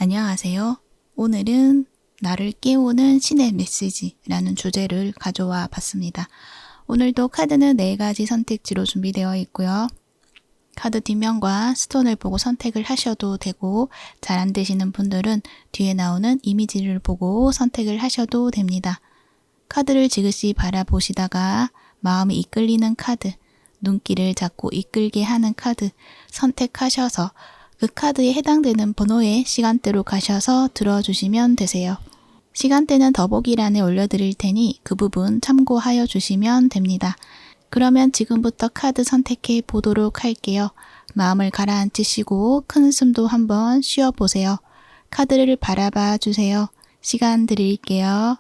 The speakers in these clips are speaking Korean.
안녕하세요. 오늘은 나를 깨우는 신의 메시지라는 주제를 가져와 봤습니다. 오늘도 카드는 4가지 선택지로 준비되어 있고요. 카드 뒷면과 스톤을 보고 선택을 하셔도 되고, 잘 안 되시는 분들은 뒤에 나오는 이미지를 보고 선택을 하셔도 됩니다. 카드를 지그시 바라보시다가 마음이 이끌리는 카드, 눈길을 자꾸 이끌게 하는 카드 선택하셔서 그 카드에 해당되는 번호의 시간대로 가셔서 들어주시면 되세요. 시간대는 더보기란에 올려드릴 테니 그 부분 참고하여 주시면 됩니다. 그러면 지금부터 카드 선택해 보도록 할게요. 마음을 가라앉히시고 큰 숨도 한번 쉬어보세요. 카드를 바라봐 주세요. 시간 드릴게요.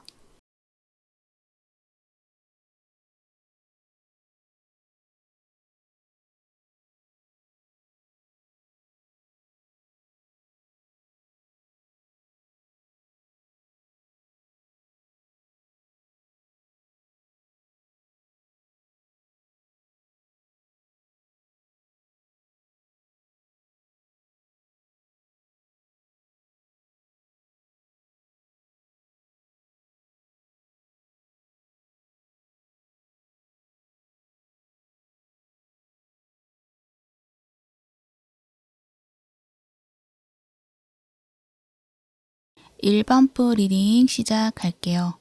일반부 리딩 시작할게요.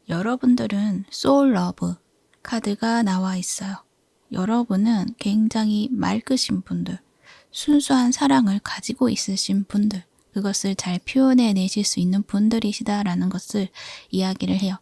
여러분들은 소울 러브 카드가 나와 있어요. 여러분은 굉장히 맑으신 분들, 순수한 사랑을 가지고 있으신 분들, 그것을 잘 표현해 내실 수 있는 분들이시다라는 것을 이야기를 해요.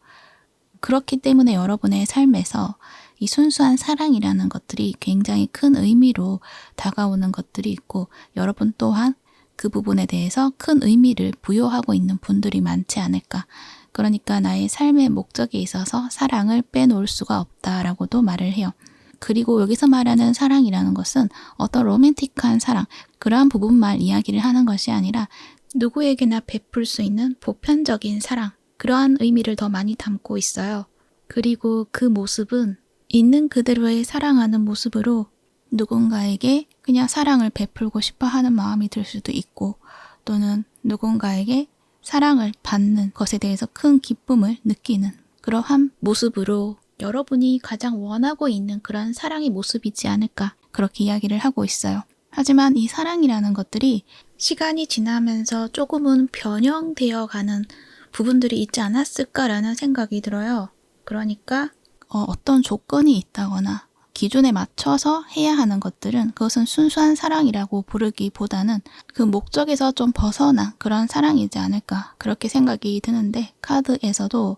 그렇기 때문에 여러분의 삶에서 이 순수한 사랑이라는 것들이 굉장히 큰 의미로 다가오는 것들이 있고, 여러분 또한 그 부분에 대해서 큰 의미를 부여하고 있는 분들이 많지 않을까. 그러니까 나의 삶의 목적에 있어서 사랑을 빼놓을 수가 없다라고도 말을 해요. 그리고 여기서 말하는 사랑이라는 것은 어떤 로맨틱한 사랑, 그러한 부분만 이야기를 하는 것이 아니라 누구에게나 베풀 수 있는 보편적인 사랑, 그러한 의미를 더 많이 담고 있어요. 그리고 그 모습은 있는 그대로의 사랑하는 모습으로 누군가에게 그냥 사랑을 베풀고 싶어 하는 마음이 들 수도 있고, 또는 누군가에게 사랑을 받는 것에 대해서 큰 기쁨을 느끼는 그러한 모습으로 여러분이 가장 원하고 있는 그런 사랑의 모습이지 않을까, 그렇게 이야기를 하고 있어요. 하지만 이 사랑이라는 것들이 시간이 지나면서 조금은 변형되어 가는 부분들이 있지 않았을까라는 생각이 들어요. 그러니까 어떤 조건이 있다거나 기준에 맞춰서 해야 하는 것들은 그것은 순수한 사랑이라고 부르기보다는 그 목적에서 좀 벗어난 그런 사랑이지 않을까, 그렇게 생각이 드는데, 카드에서도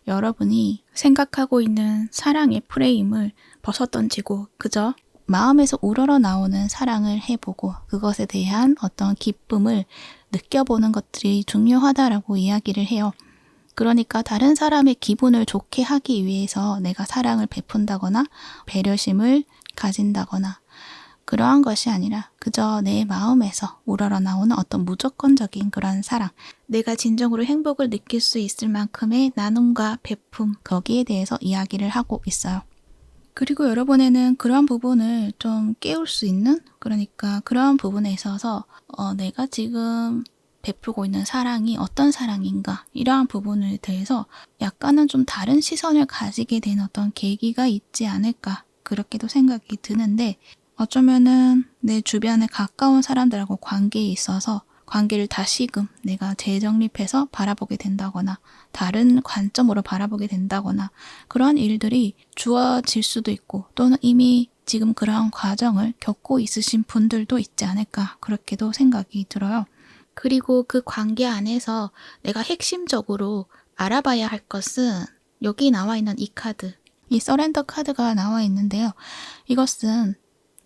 여러분이 생각하고 있는 사랑의 프레임을 벗어던지고 그저 마음에서 우러러 나오는 사랑을 해보고 그것에 대한 어떤 기쁨을 느껴보는 것들이 중요하다라고 이야기를 해요. 그러니까 다른 사람의 기분을 좋게 하기 위해서 내가 사랑을 베푼다거나 배려심을 가진다거나 그러한 것이 아니라 그저 내 마음에서 우러러 나오는 어떤 무조건적인 그런 사랑, 내가 진정으로 행복을 느낄 수 있을 만큼의 나눔과 베품, 거기에 대해서 이야기를 하고 있어요. 그리고 여러분에는 그러한 부분을 좀 깨울 수 있는, 그러니까 그러한 부분에 있어서 내가 지금 베풀고 있는 사랑이 어떤 사랑인가, 이러한 부분에 대해서 약간은 좀 다른 시선을 가지게 된 어떤 계기가 있지 않을까, 그렇게도 생각이 드는데, 어쩌면은 내 주변에 가까운 사람들하고 관계에 있어서 관계를 다시금 내가 재정립해서 바라보게 된다거나 다른 관점으로 바라보게 된다거나 그러한 일들이 주어질 수도 있고, 또는 이미 지금 그러한 과정을 겪고 있으신 분들도 있지 않을까, 그렇게도 생각이 들어요. 그리고 그 관계 안에서 내가 핵심적으로 알아봐야 할 것은 여기 나와 있는 이 카드, 이 서렌더 카드가 나와 있는데요. 이것은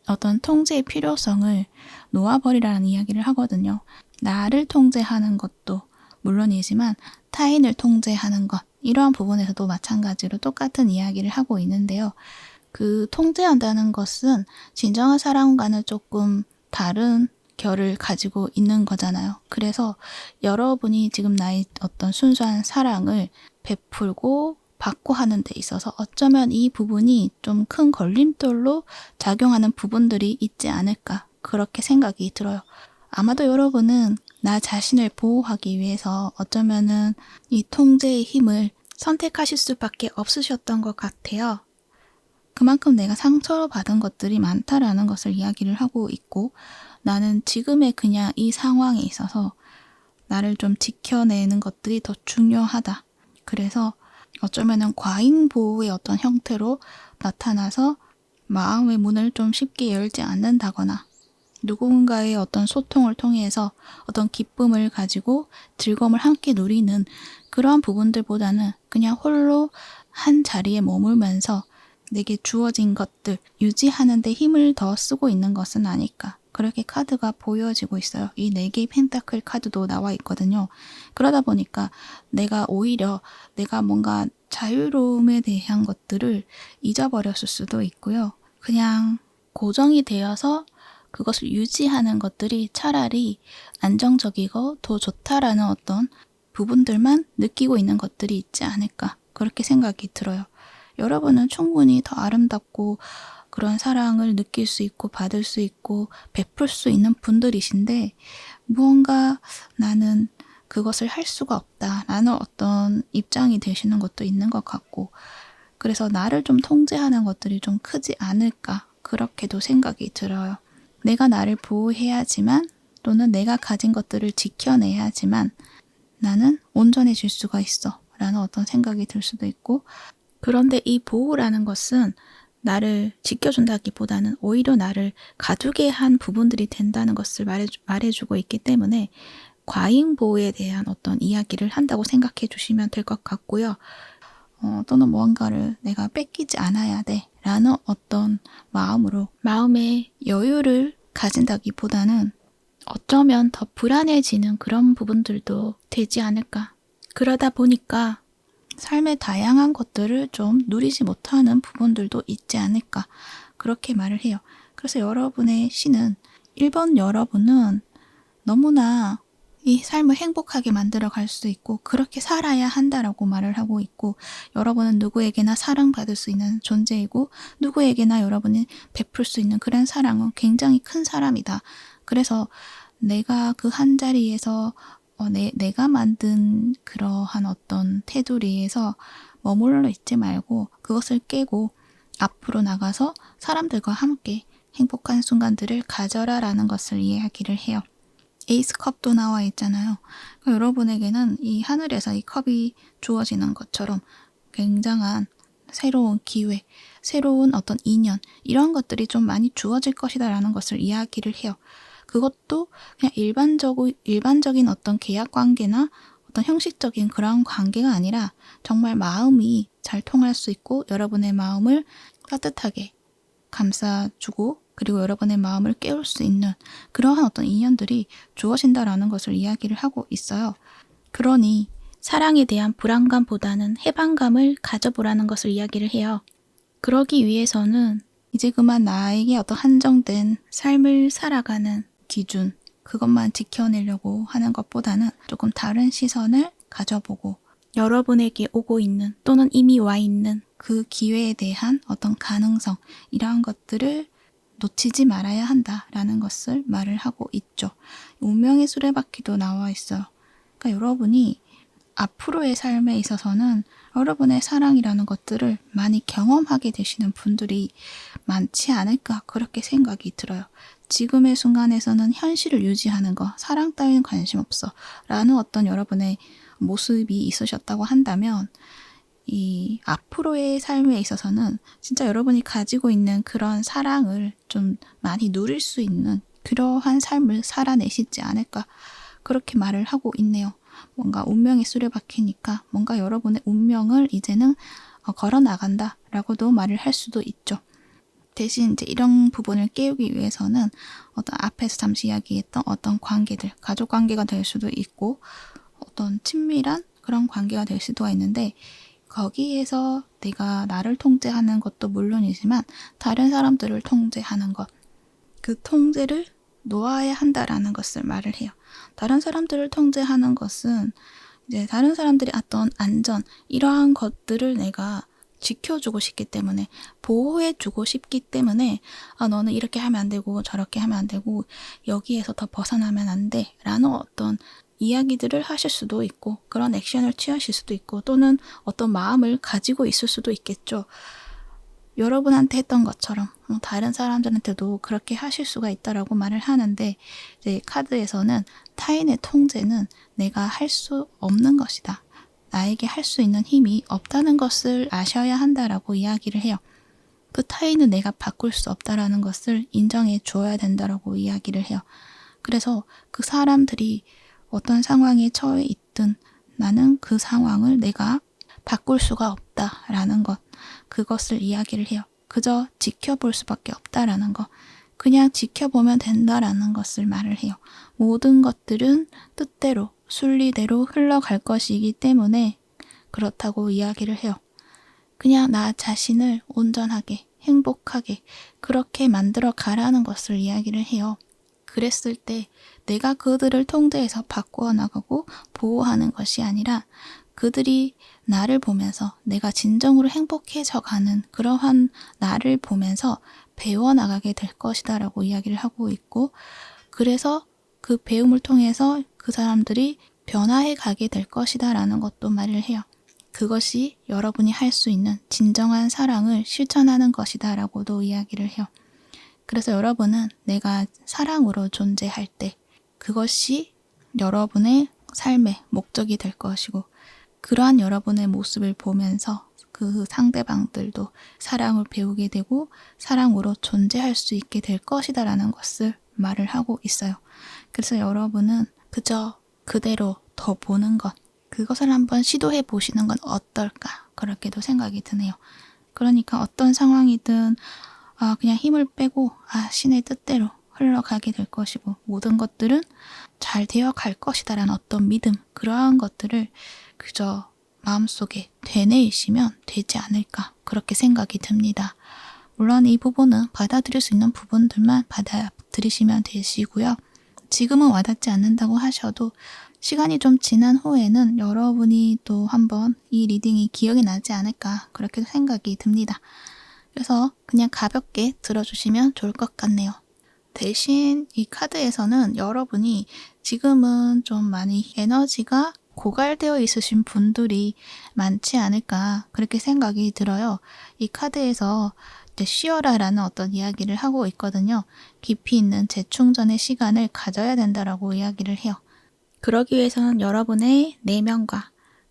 어떤 통제의 필요성을 놓아버리라는 이야기를 하거든요. 나를 통제하는 것도 물론이지만 타인을 통제하는 것, 이러한 부분에서도 마찬가지로 똑같은 이야기를 하고 있는데요. 그 통제한다는 것은 진정한 사랑과는 조금 다른 결을 가지고 있는 거잖아요. 그래서 여러분이 지금 나의 어떤 순수한 사랑을 베풀고 받고 하는 데 있어서 어쩌면 이 부분이 좀 큰 걸림돌로 작용하는 부분들이 있지 않을까, 그렇게 생각이 들어요. 아마도 여러분은 나 자신을 보호하기 위해서 어쩌면은 이 통제의 힘을 선택하실 수밖에 없으셨던 것 같아요. 그만큼 내가 상처를 받은 것들이 많다라는 것을 이야기를 하고 있고, 나는 지금의 그냥 이 상황에 있어서 나를 좀 지켜내는 것들이 더 중요하다. 그래서 어쩌면은 과잉 보호의 어떤 형태로 나타나서 마음의 문을 좀 쉽게 열지 않는다거나, 누군가의 어떤 소통을 통해서 어떤 기쁨을 가지고 즐거움을 함께 누리는 그러한 부분들보다는 그냥 홀로 한 자리에 머물면서 내게 주어진 것들 유지하는 데 힘을 더 쓰고 있는 것은 아닐까. 그렇게 카드가 보여지고 있어요. 이 4개의 펜타클 카드도 나와 있거든요. 그러다 보니까 내가 오히려 내가 뭔가 자유로움에 대한 것들을 잊어버렸을 수도 있고요. 그냥 고정이 되어서 그것을 유지하는 것들이 차라리 안정적이고 더 좋다라는 어떤 부분들만 느끼고 있는 것들이 있지 않을까. 그렇게 생각이 들어요. 여러분은 충분히 더 아름답고 그런 사랑을 느낄 수 있고 받을 수 있고 베풀 수 있는 분들이신데, 무언가 나는 그것을 할 수가 없다라는 어떤 입장이 되시는 것도 있는 것 같고, 그래서 나를 좀 통제하는 것들이 좀 크지 않을까, 그렇게도 생각이 들어요. 내가 나를 보호해야지만, 또는 내가 가진 것들을 지켜내야지만 나는 온전해질 수가 있어 라는 어떤 생각이 들 수도 있고, 그런데 이 보호라는 것은 나를 지켜준다기보다는 오히려 나를 가두게 한 부분들이 된다는 것을 말해주고 있기 때문에 과잉 보호에 대한 어떤 이야기를 한다고 생각해 주시면 될 것 같고요. 또는 무언가를 내가 뺏기지 않아야 돼 라는 어떤 마음으로 마음의 여유를 가진다기보다는 어쩌면 더 불안해지는 그런 부분들도 되지 않을까. 그러다 보니까 삶의 다양한 것들을 좀 누리지 못하는 부분들도 있지 않을까. 그렇게 말을 해요. 그래서 여러분의 시는 1번 여러분은 너무나 이 삶을 행복하게 만들어 갈 수 있고 그렇게 살아야 한다라고 말을 하고 있고, 여러분은 누구에게나 사랑받을 수 있는 존재이고 누구에게나 여러분이 베풀 수 있는 그런 사랑은 굉장히 큰 사람이다. 그래서 내가 그 한 자리에서 내가 만든 그러한 어떤 테두리에서 머물러 있지 말고 그것을 깨고 앞으로 나가서 사람들과 함께 행복한 순간들을 가져라라는 것을 이야기를 해요. 에이스 컵도 나와 있잖아요. 그러니까 여러분에게는 이 하늘에서 이 컵이 주어지는 것처럼 굉장한 새로운 기회, 새로운 어떤 인연, 이런 것들이 좀 많이 주어질 것이다라는 것을 이야기를 해요. 그것도 그냥 일반적인 어떤 계약 관계나 어떤 형식적인 그런 관계가 아니라 정말 마음이 잘 통할 수 있고 여러분의 마음을 따뜻하게 감싸주고 그리고 여러분의 마음을 깨울 수 있는 그러한 어떤 인연들이 주어진다라는 것을 이야기를 하고 있어요. 그러니 사랑에 대한 불안감보다는 해방감을 가져보라는 것을 이야기를 해요. 그러기 위해서는 이제 그만 나에게 어떤 한정된 삶을 살아가는 기준, 그것만 지켜내려고 하는 것보다는 조금 다른 시선을 가져보고 여러분에게 오고 있는 또는 이미 와 있는 그 기회에 대한 어떤 가능성, 이러한 것들을 놓치지 말아야 한다라는 것을 말을 하고 있죠. 운명의 수레바퀴도 나와 있어요. 그러니까 여러분이 앞으로의 삶에 있어서는 여러분의 사랑이라는 것들을 많이 경험하게 되시는 분들이 많지 않을까, 그렇게 생각이 들어요. 지금의 순간에서는 현실을 유지하는 거, 사랑 따위는 관심 없어 라는 어떤 여러분의 모습이 있으셨다고 한다면, 이 앞으로의 삶에 있어서는 진짜 여러분이 가지고 있는 그런 사랑을 좀 많이 누릴 수 있는 그러한 삶을 살아내시지 않을까, 그렇게 말을 하고 있네요. 뭔가 운명의 수레바퀴니까 뭔가 여러분의 운명을 이제는 걸어 나간다 라고도 말을 할 수도 있죠. 대신 이제 이런 부분을 깨우기 위해서는 어떤 앞에서 잠시 이야기했던 어떤 관계들, 가족 관계가 될 수도 있고 어떤 친밀한 그런 관계가 될 수도 있는데, 거기에서 내가 나를 통제하는 것도 물론이지만 다른 사람들을 통제하는 것, 그 통제를 놓아야 한다라는 것을 말을 해요. 다른 사람들을 통제하는 것은 이제 다른 사람들이 어떤 안전, 이러한 것들을 내가 지켜주고 싶기 때문에, 보호해주고 싶기 때문에, 너는 이렇게 하면 안 되고 저렇게 하면 안 되고 여기에서 더 벗어나면 안 돼 라는 어떤 이야기들을 하실 수도 있고, 그런 액션을 취하실 수도 있고, 또는 어떤 마음을 가지고 있을 수도 있겠죠. 여러분한테 했던 것처럼 다른 사람들한테도 그렇게 하실 수가 있다라고 말을 하는데, 이제 카드에서는 타인의 통제는 내가 할 수 없는 것이다. 나에게 할 수 있는 힘이 없다는 것을 아셔야 한다라고 이야기를 해요. 그 타인은 내가 바꿀 수 없다라는 것을 인정해 줘야 된다라고 이야기를 해요. 그래서 그 사람들이 어떤 상황에 처해 있든 나는 그 상황을 내가 바꿀 수가 없다라는 것, 그것을 이야기를 해요. 그저 지켜볼 수밖에 없다라는 것, 그냥 지켜보면 된다라는 것을 말을 해요. 모든 것들은 뜻대로, 순리대로 흘러갈 것이기 때문에 그렇다고 이야기를 해요. 그냥 나 자신을 온전하게, 행복하게 그렇게 만들어 가라는 것을 이야기를 해요. 그랬을 때 내가 그들을 통제해서 바꾸어 나가고 보호하는 것이 아니라 그들이 나를 보면서 내가 진정으로 행복해져 가는 그러한 나를 보면서 배워나가게 될 것이다 라고 이야기를 하고 있고, 그래서 그 배움을 통해서 그 사람들이 변화해 가게 될 것이다 라는 것도 말을 해요. 그것이 여러분이 할 수 있는 진정한 사랑을 실천하는 것이다 라고도 이야기를 해요. 그래서 여러분은 내가 사랑으로 존재할 때 그것이 여러분의 삶의 목적이 될 것이고, 그러한 여러분의 모습을 보면서 그 상대방들도 사랑을 배우게 되고 사랑으로 존재할 수 있게 될 것이다 라는 것을 말을 하고 있어요. 그래서 여러분은 그저 그대로 더 보는 것, 그것을 한번 시도해 보시는 건 어떨까, 그렇게도 생각이 드네요. 그러니까 어떤 상황이든 그냥 힘을 빼고 신의 뜻대로 흘러가게 될 것이고, 모든 것들은 잘 되어 갈 것이다 라는 어떤 믿음, 그러한 것들을 그저 마음속에 되뇌이시면 되지 않을까, 그렇게 생각이 듭니다. 물론 이 부분은 받아들일 수 있는 부분들만 받아들이시면 되시고요. 지금은 와닿지 않는다고 하셔도 시간이 좀 지난 후에는 여러분이 또 한번 이 리딩이 기억이 나지 않을까, 그렇게 생각이 듭니다. 그래서 그냥 가볍게 들어주시면 좋을 것 같네요. 대신 이 카드에서는 여러분이 지금은 좀 많이 에너지가 고갈되어 있으신 분들이 많지 않을까, 그렇게 생각이 들어요. 이 카드에서 쉬어라라는 어떤 이야기를 하고 있거든요. 깊이 있는 재충전의 시간을 가져야 된다라고 이야기를 해요. 그러기 위해서는 여러분의 내면과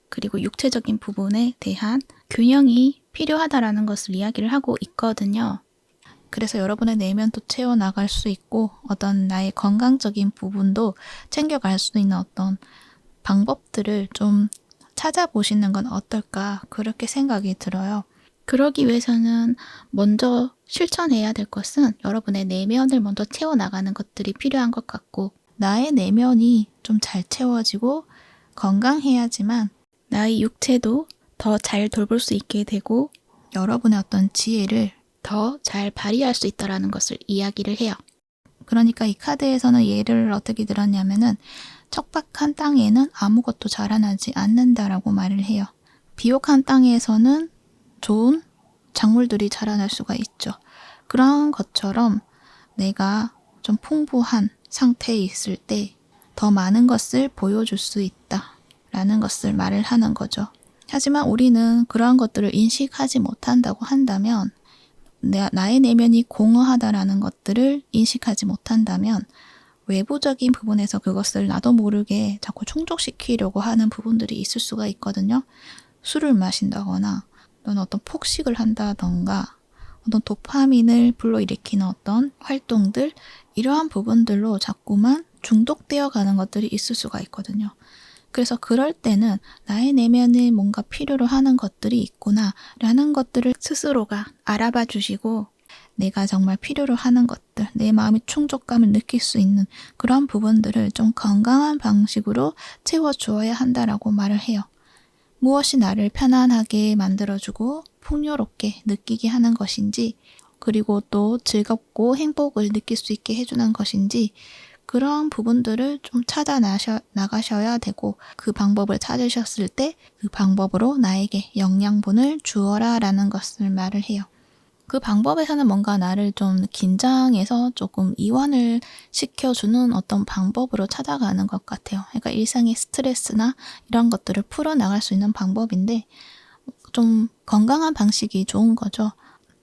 그리고 육체적인 부분에 대한 균형이 필요하다라는 것을 이야기를 하고 있거든요. 그래서 여러분의 내면도 채워나갈 수 있고 어떤 나의 건강적인 부분도 챙겨갈 수 있는 어떤 방법들을 좀 찾아보시는 건 어떨까, 그렇게 생각이 들어요. 그러기 위해서는 먼저 실천해야 될 것은 여러분의 내면을 먼저 채워나가는 것들이 필요한 것 같고, 나의 내면이 좀 잘 채워지고 건강해야지만 나의 육체도 더 잘 돌볼 수 있게 되고 여러분의 어떤 지혜를 더 잘 발휘할 수 있다는 것을 이야기를 해요. 그러니까 이 카드에서는 예를 어떻게 들었냐면은 척박한 땅에는 아무것도 자라나지 않는다라고 말을 해요. 비옥한 땅에서는 좋은 작물들이 자라날 수가 있죠. 그런 것처럼 내가 좀 풍부한 상태에 있을 때 더 많은 것을 보여줄 수 있다라는 것을 말을 하는 거죠. 하지만 우리는 그러한 것들을 인식하지 못한다고 한다면, 나의 내면이 공허하다라는 것들을 인식하지 못한다면 외부적인 부분에서 그것을 나도 모르게 자꾸 충족시키려고 하는 부분들이 있을 수가 있거든요. 술을 마신다거나 또는 어떤 폭식을 한다던가 어떤 도파민을 불러일으키는 어떤 활동들, 이러한 부분들로 자꾸만 중독되어 가는 것들이 있을 수가 있거든요. 그래서 그럴 때는 나의 내면에 뭔가 필요로 하는 것들이 있구나 라는 것들을 스스로가 알아봐 주시고, 내가 정말 필요로 하는 것들, 내 마음의 충족감을 느낄 수 있는 그런 부분들을 좀 건강한 방식으로 채워주어야 한다라고 말을 해요. 무엇이 나를 편안하게 만들어주고 풍요롭게 느끼게 하는 것인지, 그리고 또 즐겁고 행복을 느낄 수 있게 해주는 것인지, 그런 부분들을 좀 나가셔야 되고 그 방법을 찾으셨을 때 그 방법으로 나에게 영양분을 주어라 라는 것을 말을 해요. 그 방법에서는 뭔가 나를 좀 긴장해서 조금 이완을 시켜주는 어떤 방법으로 찾아가는 것 같아요. 그러니까 일상의 스트레스나 이런 것들을 풀어나갈 수 있는 방법인데 좀 건강한 방식이 좋은 거죠.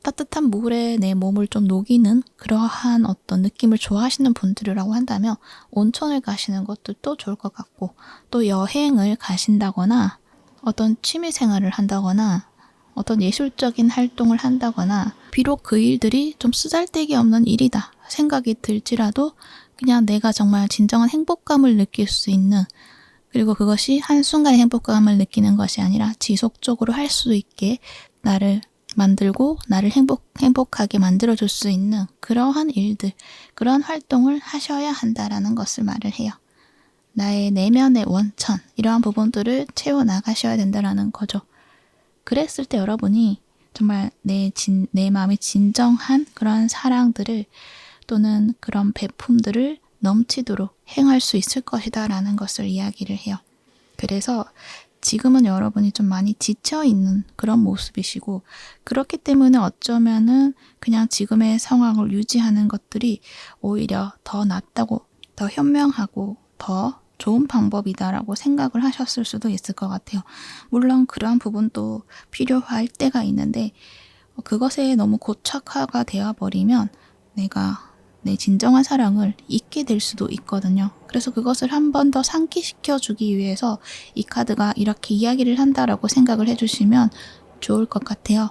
따뜻한 물에 내 몸을 좀 녹이는 그러한 어떤 느낌을 좋아하시는 분들이라고 한다면 온천을 가시는 것도 또 좋을 것 같고, 또 여행을 가신다거나 어떤 취미 생활을 한다거나 어떤 예술적인 활동을 한다거나, 비록 그 일들이 좀 쓰잘데기 없는 일이다 생각이 들지라도 그냥 내가 정말 진정한 행복감을 느낄 수 있는, 그리고 그것이 한순간의 행복감을 느끼는 것이 아니라 지속적으로 할 수 있게 나를 만들고 나를 행복하게 만들어줄 수 있는 그러한 일들, 그러한 활동을 하셔야 한다라는 것을 말을 해요. 나의 내면의 원천, 이러한 부분들을 채워나가셔야 된다라는 거죠. 그랬을 때 여러분이 정말 내 마음의 진정한 그런 사랑들을 또는 그런 배품들을 넘치도록 행할 수 있을 것이다 라는 것을 이야기를 해요. 그래서 지금은 여러분이 좀 많이 지쳐있는 그런 모습이시고, 그렇기 때문에 어쩌면은 그냥 지금의 상황을 유지하는 것들이 오히려 더 낫다고, 더 현명하고 더 좋은 방법이다라고 생각을 하셨을 수도 있을 것 같아요. 물론 그러한 부분도 필요할 때가 있는데 그것에 너무 고착화가 되어버리면 내가 내 진정한 사랑을 잊게 될 수도 있거든요. 그래서 그것을 한 번 더 상기시켜주기 위해서 이 카드가 이렇게 이야기를 한다라고 생각을 해주시면 좋을 것 같아요.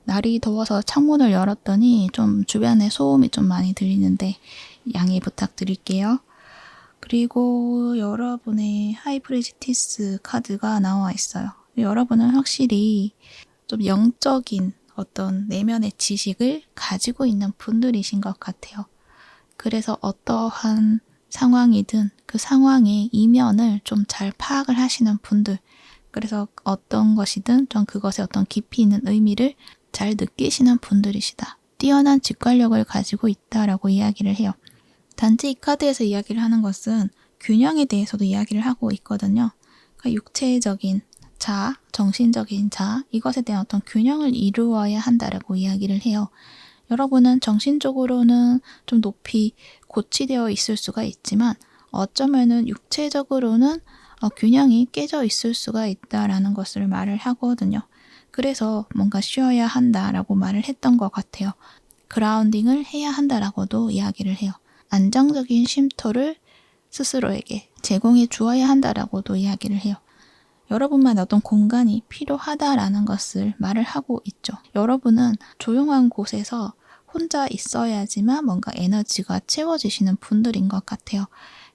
날이 더워서 창문을 열었더니 좀 주변에 소음이 좀 많이 들리는데 양해 부탁드릴게요. 그리고 여러분의 하이프리지티스 카드가 나와 있어요. 여러분은 확실히 좀 영적인 어떤 내면의 지식을 가지고 있는 분들이신 것 같아요. 그래서 어떠한 상황이든 그 상황의 이면을 좀 잘 파악을 하시는 분들, 그래서 어떤 것이든 좀 그것의 어떤 깊이 있는 의미를 잘 느끼시는 분들이시다. 뛰어난 직관력을 가지고 있다라고 이야기를 해요. 단지 이 카드에서 이야기를 하는 것은 균형에 대해서도 이야기를 하고 있거든요. 그러니까 육체적인 자, 정신적인 자, 이것에 대한 어떤 균형을 이루어야 한다라고 이야기를 해요. 여러분은 정신적으로는 좀 높이 고치되어 있을 수가 있지만 어쩌면은 육체적으로는 균형이 깨져 있을 수가 있다라는 것을 말을 하거든요. 그래서 뭔가 쉬어야 한다라고 말을 했던 것 같아요. 그라운딩을 해야 한다라고도 이야기를 해요. 안정적인 쉼터를 스스로에게 제공해 주어야 한다라고도 이야기를 해요. 여러분만의 어떤 공간이 필요하다라는 것을 말을 하고 있죠. 여러분은 조용한 곳에서 혼자 있어야지만 뭔가 에너지가 채워지시는 분들인 것 같아요.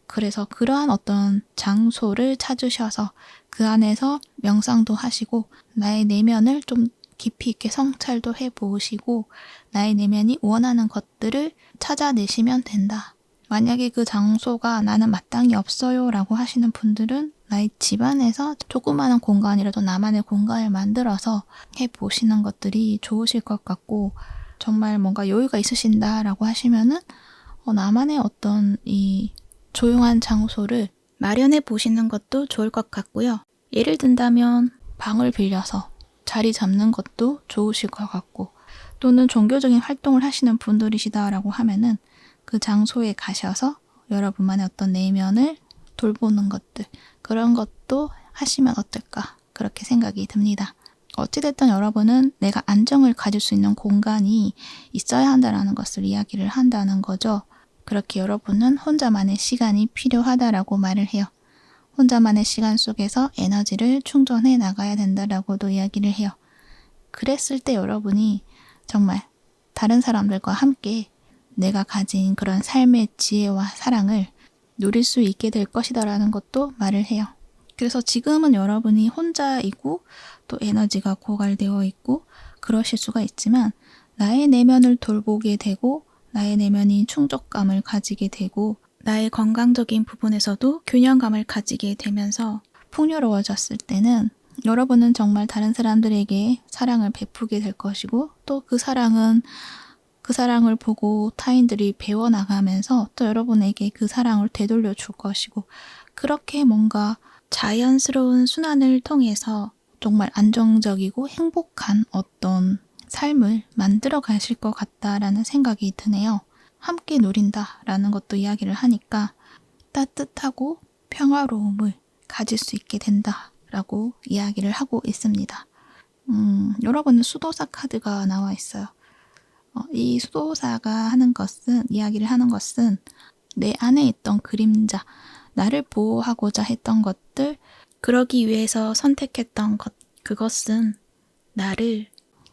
그래서 그러한 어떤 장소를 찾으셔서 그 안에서 명상도 하시고 나의 내면을 좀 깊이 있게 성찰도 해보시고 나의 내면이 원하는 것들을 찾아내시면 된다. 만약에 그 장소가 나는 마땅히 없어요 라고 하시는 분들은 나의 집안에서 조그마한 공간이라도 나만의 공간을 만들어서 해보시는 것들이 좋으실 것 같고, 정말 뭔가 여유가 있으신다라고 하시면은 나만의 어떤 이 조용한 장소를 마련해 보시는 것도 좋을 것 같고요. 예를 든다면 방을 빌려서 자리 잡는 것도 좋으실 것 같고, 또는 종교적인 활동을 하시는 분들이시다라고 하면은 그 장소에 가셔서 여러분만의 어떤 내면을 돌보는 것들, 그런 것도 하시면 어떨까 그렇게 생각이 듭니다. 어찌됐든 여러분은 내가 안정을 가질 수 있는 공간이 있어야 한다는 것을 이야기를 한다는 거죠. 그렇게 여러분은 혼자만의 시간이 필요하다라고 말을 해요. 혼자만의 시간 속에서 에너지를 충전해 나가야 된다라고도 이야기를 해요. 그랬을 때 여러분이 정말 다른 사람들과 함께 내가 가진 그런 삶의 지혜와 사랑을 누릴 수 있게 될 것이다라는 것도 말을 해요. 그래서 지금은 여러분이 혼자이고 또 에너지가 고갈되어 있고 그러실 수가 있지만 나의 내면을 돌보게 되고 나의 내면이 충족감을 가지게 되고 나의 건강적인 부분에서도 균형감을 가지게 되면서 풍요로워졌을 때는 여러분은 정말 다른 사람들에게 사랑을 베푸게 될 것이고 또 그 사랑은 그 사랑을 보고 타인들이 배워나가면서 또 여러분에게 그 사랑을 되돌려 줄 것이고, 그렇게 뭔가 자연스러운 순환을 통해서 정말 안정적이고 행복한 어떤 삶을 만들어 가실 것 같다라는 생각이 드네요. 함께 누린다라는 것도 이야기를 하니까 따뜻하고 평화로움을 가질 수 있게 된다라고 이야기를 하고 있습니다. 여러분은 수도사 카드가 나와 있어요. 이 수도사가 하는 것은, 이야기를 하는 것은 내 안에 있던 그림자, 나를 보호하고자 했던 것들, 그러기 위해서 선택했던 것, 그것은 나를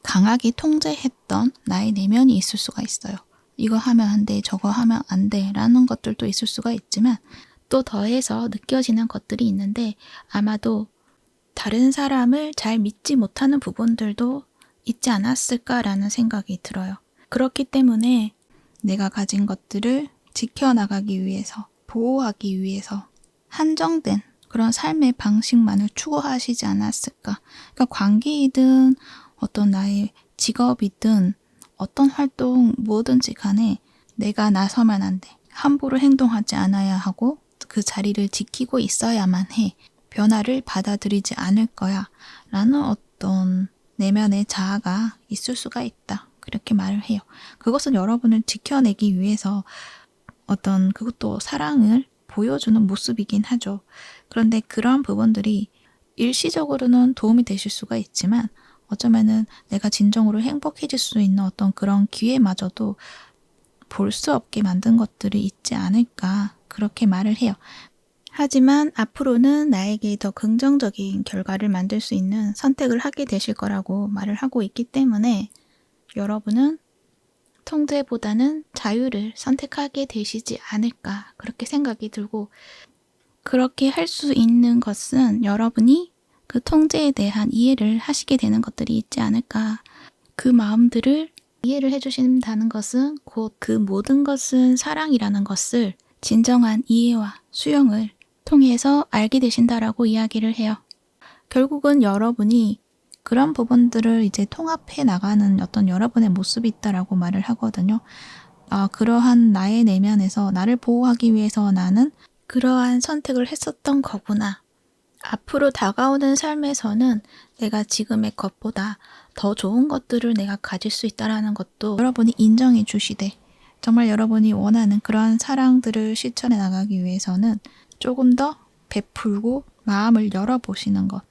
강하게 통제했던 나의 내면이 있을 수가 있어요. 이거 하면 안 돼, 저거 하면 안 돼 라는 것들도 있을 수가 있지만, 또 더해서 느껴지는 것들이 있는데 아마도 다른 사람을 잘 믿지 못하는 부분들도 있지 않았을까라는 생각이 들어요. 그렇기 때문에 내가 가진 것들을 지켜나가기 위해서, 보호하기 위해서 한정된 그런 삶의 방식만을 추구하시지 않았을까. 그러니까 관계이든 어떤 나의 직업이든 어떤 활동 뭐든지 간에 내가 나서면 안 돼. 함부로 행동하지 않아야 하고 그 자리를 지키고 있어야만 해. 변화를 받아들이지 않을 거야. 라는 어떤 내면의 자아가 있을 수가 있다. 그렇게 말을 해요. 그것은 여러분을 지켜내기 위해서 어떤 그것도 사랑을 보여주는 모습이긴 하죠. 그런데 그런 부분들이 일시적으로는 도움이 되실 수가 있지만 어쩌면은 내가 진정으로 행복해질 수 있는 어떤 그런 기회마저도 볼 수 없게 만든 것들이 있지 않을까 그렇게 말을 해요. 하지만 앞으로는 나에게 더 긍정적인 결과를 만들 수 있는 선택을 하게 되실 거라고 말을 하고 있기 때문에 여러분은 통제보다는 자유를 선택하게 되시지 않을까 그렇게 생각이 들고, 그렇게 할 수 있는 것은 여러분이 그 통제에 대한 이해를 하시게 되는 것들이 있지 않을까. 그 마음들을 이해를 해주신다는 것은 곧 그 모든 것은 사랑이라는 것을 진정한 이해와 수용을 통해서 알게 되신다라고 이야기를 해요. 결국은 여러분이 그런 부분들을 이제 통합해 나가는 어떤 여러분의 모습이 있다라고 말을 하거든요. 그러한 나의 내면에서 나를 보호하기 위해서 나는 그러한 선택을 했었던 거구나. 앞으로 다가오는 삶에서는 내가 지금의 것보다 더 좋은 것들을 내가 가질 수 있다는 것도 여러분이 인정해 주시되, 정말 여러분이 원하는 그러한 사랑들을 실천해 나가기 위해서는 조금 더 베풀고 마음을 열어보시는 것,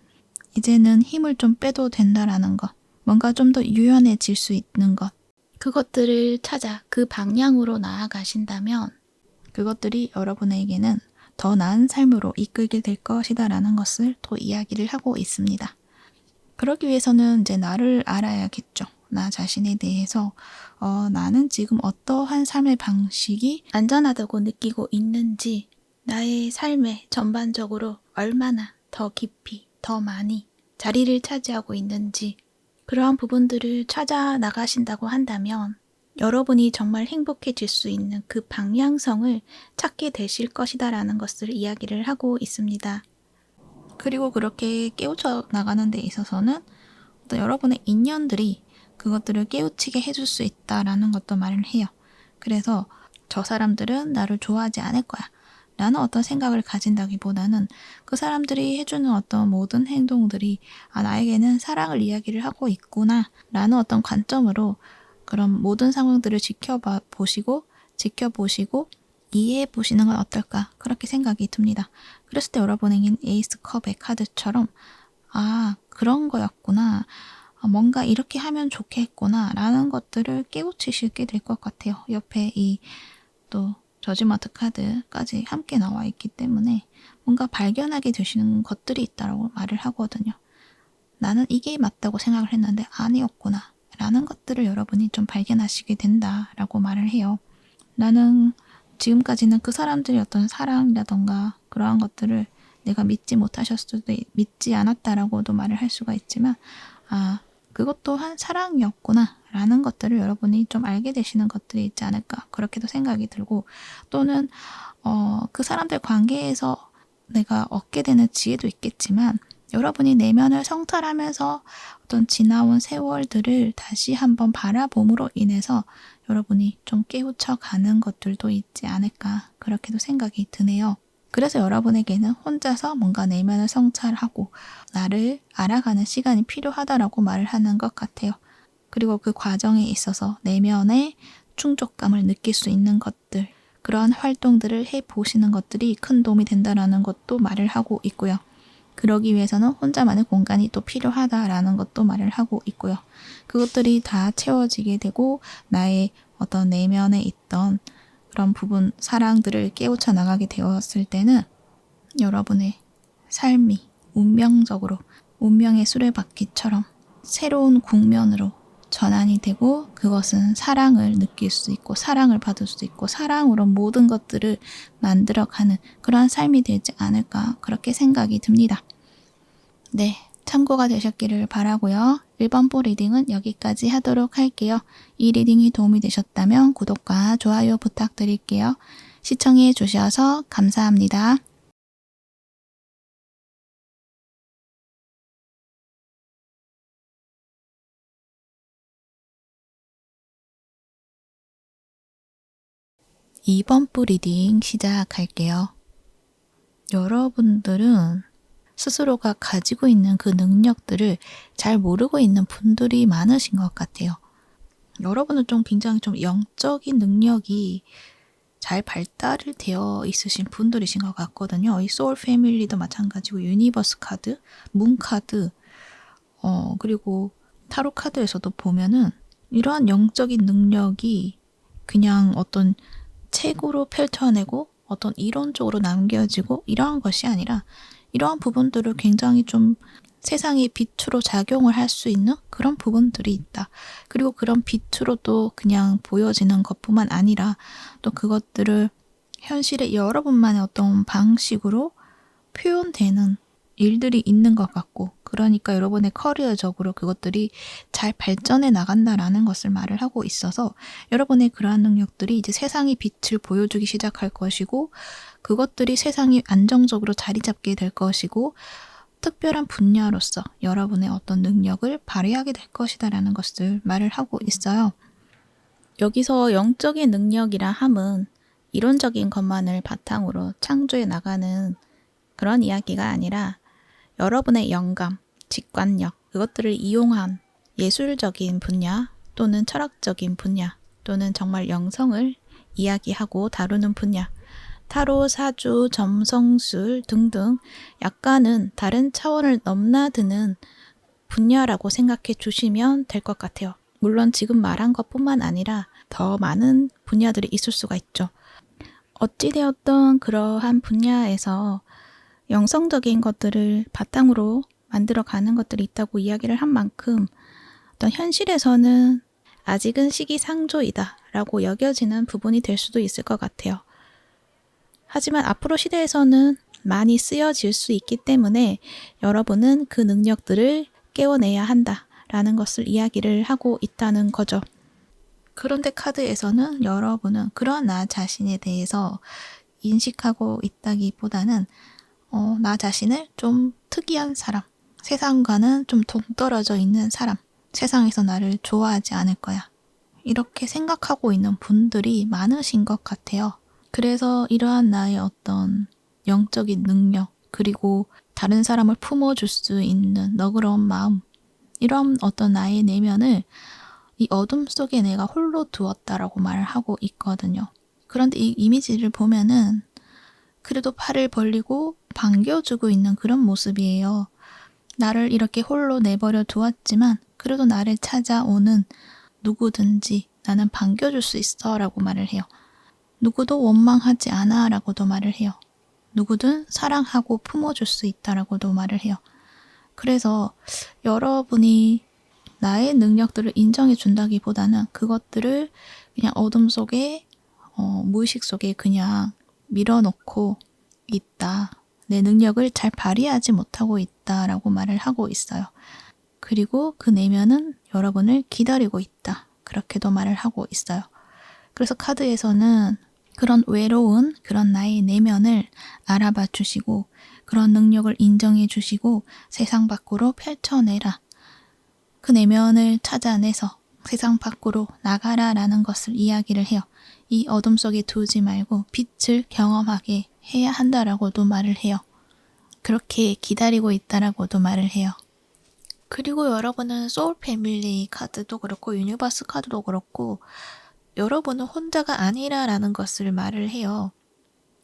이제는 힘을 좀 빼도 된다라는 것, 뭔가 좀 더 유연해질 수 있는 것, 그것들을 찾아 그 방향으로 나아가신다면 그것들이 여러분에게는 더 나은 삶으로 이끌게 될 것이다라는 것을 또 이야기를 하고 있습니다. 그러기 위해서는 이제 나를 알아야겠죠. 나 자신에 대해서 나는 지금 어떠한 삶의 방식이 안전하다고 느끼고 있는지, 나의 삶에 전반적으로 얼마나 더 깊이, 더 많이 자리를 차지하고 있는지, 그러한 부분들을 찾아 나가신다고 한다면 여러분이 정말 행복해질 수 있는 그 방향성을 찾게 되실 것이다라는 것을 이야기를 하고 있습니다. 그리고 그렇게 깨우쳐 나가는 데 있어서는 어떤 여러분의 인연들이 그것들을 깨우치게 해줄 수 있다라는 것도 말을 해요. 그래서 저 사람들은 나를 좋아하지 않을 거야 라는 어떤 생각을 가진다기보다는 그 사람들이 해주는 어떤 모든 행동들이 나에게는 사랑을 이야기를 하고 있구나 라는 어떤 관점으로 그런 모든 상황들을 지켜보시고 이해해 보시는 건 어떨까 그렇게 생각이 듭니다. 그랬을 때 여러분에겐 에이스 컵의 카드처럼 그런 거였구나, 뭔가 이렇게 하면 좋겠구나 라는 것들을 깨우치시게 될 것 같아요. 옆에 이 또 저지마트 카드까지 함께 나와 있기 때문에 뭔가 발견하게 되시는 것들이 있다고 말을 하거든요. 나는 이게 맞다고 생각을 했는데 아니었구나 라는 것들을 여러분이 좀 발견하시게 된다라고 말을 해요. 나는 지금까지는 그 사람들의 어떤 사랑이라던가 그러한 것들을 내가 믿지 믿지 않았다라고도 말을 할 수가 있지만 그것 또한 사랑이었구나 라는 것들을 여러분이 좀 알게 되시는 것들이 있지 않을까 그렇게도 생각이 들고, 또는 그 사람들 관계에서 내가 얻게 되는 지혜도 있겠지만 여러분이 내면을 성찰하면서 어떤 지나온 세월들을 다시 한번 바라봄으로 인해서 여러분이 좀 깨우쳐가는 것들도 있지 않을까 그렇게도 생각이 드네요. 그래서 여러분에게는 혼자서 뭔가 내면을 성찰하고 나를 알아가는 시간이 필요하다라고 말을 하는 것 같아요. 그리고 그 과정에 있어서 내면의 충족감을 느낄 수 있는 것들, 그러한 활동들을 해보시는 것들이 큰 도움이 된다라는 것도 말을 하고 있고요. 그러기 위해서는 혼자만의 공간이 또 필요하다라는 것도 말을 하고 있고요. 그것들이 다 채워지게 되고 나의 어떤 내면에 있던 그런 부분, 사랑들을 깨우쳐 나가게 되었을 때는 여러분의 삶이 운명적으로, 운명의 수레바퀴처럼 새로운 국면으로 전환이 되고 그것은 사랑을 느낄 수 있고 사랑을 받을 수 있고 사랑으로 모든 것들을 만들어가는 그러한 삶이 되지 않을까 그렇게 생각이 듭니다. 네, 참고가 되셨기를 바라고요. 1번보 리딩은 여기까지 하도록 할게요. 이 리딩이 도움이 되셨다면 구독과 좋아요 부탁드릴게요. 시청해 주셔서 감사합니다. 2번보 리딩 시작할게요. 여러분들은 스스로가 가지고 있는 그 능력들을 잘 모르고 있는 분들이 많으신 것 같아요. 여러분은 좀 굉장히 좀 영적인 능력이 잘 발달이 되어 있으신 분들이신 것 같거든요. 이 소울 패밀리도 마찬가지고 유니버스 카드, 문 카드, 그리고 타로 카드에서도 보면은 이러한 영적인 능력이 그냥 어떤 책으로 펼쳐내고 어떤 이론적으로 남겨지고 이러한 것이 아니라 이러한 부분들을 굉장히 좀 세상의 빛으로 작용을 할 수 있는 그런 부분들이 있다. 그리고 그런 빛으로 또 그냥 보여지는 것뿐만 아니라 또 그것들을 현실의 여러분만의 어떤 방식으로 표현되는 일들이 있는 것 같고 그러니까 여러분의 커리어적으로 그것들이 잘 발전해 나간다라는 것을 말을 하고 있어서 여러분의 그러한 능력들이 이제 세상의 빛을 보여주기 시작할 것이고 그것들이 세상이 안정적으로 자리 잡게 될 것이고 특별한 분야로서 여러분의 어떤 능력을 발휘하게 될 것이다라는 것을 말을 하고 있어요. 여기서 영적인 능력이라 함은 이론적인 것만을 바탕으로 창조해 나가는 그런 이야기가 아니라 여러분의 영감, 직관력, 그것들을 이용한 예술적인 분야 또는 철학적인 분야 또는 정말 영성을 이야기하고 다루는 분야, 타로, 사주, 점성술 등등 약간은 다른 차원을 넘나드는 분야라고 생각해 주시면 될 것 같아요. 물론 지금 말한 것뿐만 아니라 더 많은 분야들이 있을 수가 있죠. 어찌되었던 그러한 분야에서 영성적인 것들을 바탕으로 만들어가는 것들이 있다고 이야기를 한 만큼 어떤 현실에서는 아직은 시기상조이다 라고 여겨지는 부분이 될 수도 있을 것 같아요. 하지만 앞으로 시대에서는 많이 쓰여질 수 있기 때문에 여러분은 그 능력들을 깨워내야 한다라는 것을 이야기를 하고 있다는 거죠. 그런데 카드에서는 여러분은 그런 나 자신에 대해서 인식하고 있다기보다는 나 자신을 좀 특이한 사람, 세상과는 좀 동떨어져 있는 사람, 세상에서 나를 좋아하지 않을 거야. 이렇게 생각하고 있는 분들이 많으신 것 같아요. 그래서 이러한 나의 어떤 영적인 능력, 그리고 다른 사람을 품어줄 수 있는 너그러운 마음, 이런 어떤 나의 내면을 이 어둠 속에 내가 홀로 두었다라고 말을 하고 있거든요. 그런데 이 이미지를 보면은 그래도 팔을 벌리고 반겨주고 있는 그런 모습이에요. 나를 이렇게 홀로 내버려 두었지만 그래도 나를 찾아오는 누구든지 나는 반겨줄 수 있어 라고 말을 해요. 누구도 원망하지 않아 라고도 말을 해요. 누구든 사랑하고 품어줄 수 있다라고도 말을 해요. 그래서 여러분이 나의 능력들을 인정해 준다기보다는 그것들을 그냥 어둠 속에 무의식 속에 그냥 밀어넣고 있다. 내 능력을 잘 발휘하지 못하고 있다라고 말을 하고 있어요. 그리고 그 내면은 여러분을 기다리고 있다. 그렇게도 말을 하고 있어요. 그래서 카드에서는 그런 외로운 그런 나의 내면을 알아봐 주시고 그런 능력을 인정해 주시고 세상 밖으로 펼쳐내라. 그 내면을 찾아내서 세상 밖으로 나가라라는 것을 이야기를 해요. 이 어둠 속에 두지 말고 빛을 경험하게 해야 한다라고도 말을 해요. 그렇게 기다리고 있다라고도 말을 해요. 그리고 여러분은 소울 패밀리 카드도 그렇고 유니버스 카드도 그렇고 여러분은 혼자가 아니라라는 것을 말을 해요.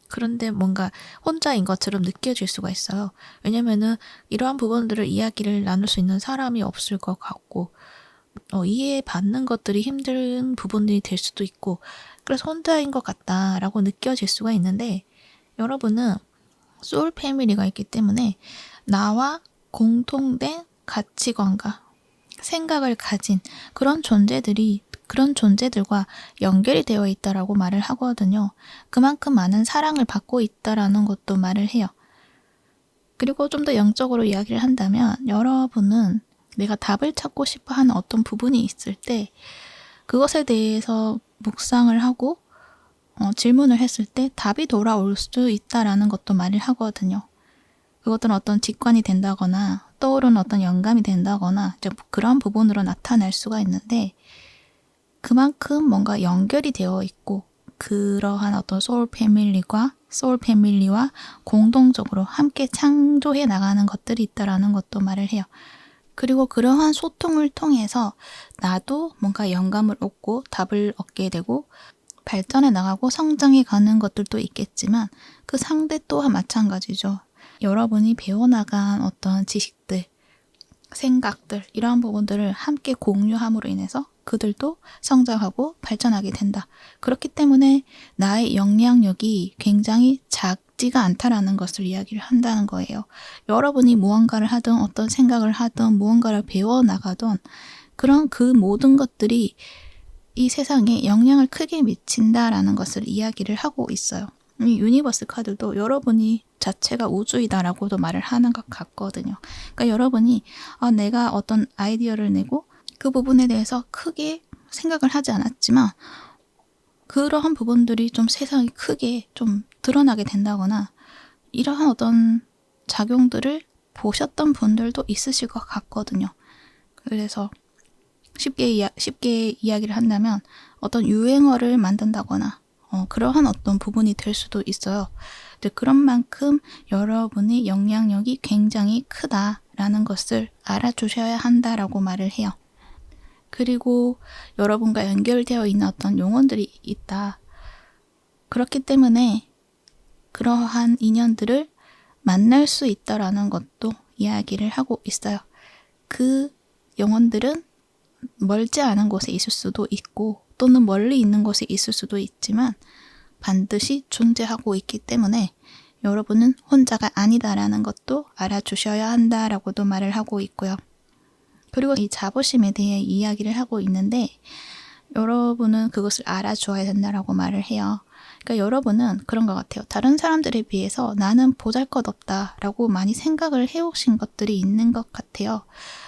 그런데 뭔가 혼자인 것처럼 느껴질 수가 있어요. 왜냐면은 이러한 부분들을 이야기를 나눌 수 있는 사람이 없을 것 같고 이해받는 것들이 힘든 부분들이 될 수도 있고 그래서 혼자인 것 같다라고 느껴질 수가 있는데 여러분은 소울 패밀리가 있기 때문에 나와 공통된 가치관과 생각을 가진 그런 존재들과 연결이 되어 있다라고 말을 하거든요. 그만큼 많은 사랑을 받고 있다라는 것도 말을 해요. 그리고 좀 더 영적으로 이야기를 한다면 여러분은 내가 답을 찾고 싶어 하는 어떤 부분이 있을 때 그것에 대해서 묵상을 하고 질문을 했을 때 답이 돌아올 수 있다라는 것도 말을 하거든요. 그것들은 어떤 직관이 된다거나 떠오르는 어떤 영감이 된다거나 그런 부분으로 나타날 수가 있는데 그만큼 뭔가 연결이 되어 있고 그러한 어떤 소울 패밀리와 공동적으로 함께 창조해 나가는 것들이 있다라는 것도 말을 해요. 그리고 그러한 소통을 통해서 나도 뭔가 영감을 얻고 답을 얻게 되고 발전해 나가고 성장해 가는 것들도 있겠지만 그 상대 또한 마찬가지죠. 여러분이 배워나간 어떤 지식들, 생각들 이러한 부분들을 함께 공유함으로 인해서 그들도 성장하고 발전하게 된다. 그렇기 때문에 나의 영향력이 굉장히 작지가 않다라는 것을 이야기를 한다는 거예요. 여러분이 무언가를 하든 어떤 생각을 하든 무언가를 배워나가든 그런 그 모든 것들이 이 세상에 영향을 크게 미친다라는 것을 이야기를 하고 있어요. 이 유니버스 카드도 여러분이 자체가 우주이다라고도 말을 하는 것 같거든요. 그러니까 여러분이 내가 어떤 아이디어를 내고 그 부분에 대해서 크게 생각을 하지 않았지만 그러한 부분들이 좀 세상에 크게 좀 드러나게 된다거나 이러한 어떤 작용들을 보셨던 분들도 있으실 것 같거든요. 그래서 쉽게 이야기를 한다면 어떤 유행어를 만든다거나 그러한 어떤 부분이 될 수도 있어요. 근데 그런 만큼 여러분의 영향력이 굉장히 크다라는 것을 알아주셔야 한다라고 말을 해요. 그리고 여러분과 연결되어 있는 어떤 영혼들이 있다. 그렇기 때문에 그러한 인연들을 만날 수 있다라는 것도 이야기를 하고 있어요. 그 영혼들은 멀지 않은 곳에 있을 수도 있고 또는 멀리 있는 곳에 있을 수도 있지만 반드시 존재하고 있기 때문에 여러분은 혼자가 아니다라는 것도 알아주셔야 한다라고도 말을 하고 있고요. 그리고 이 자부심에 대해 이야기를 하고 있는데 여러분은 그것을 알아줘야 된다라고 말을 해요. 그러니까 여러분은 그런 것 같아요. 다른 사람들에 비해서 나는 보잘것없다라고 많이 생각을 해오신 것들이 있는 것 같아요.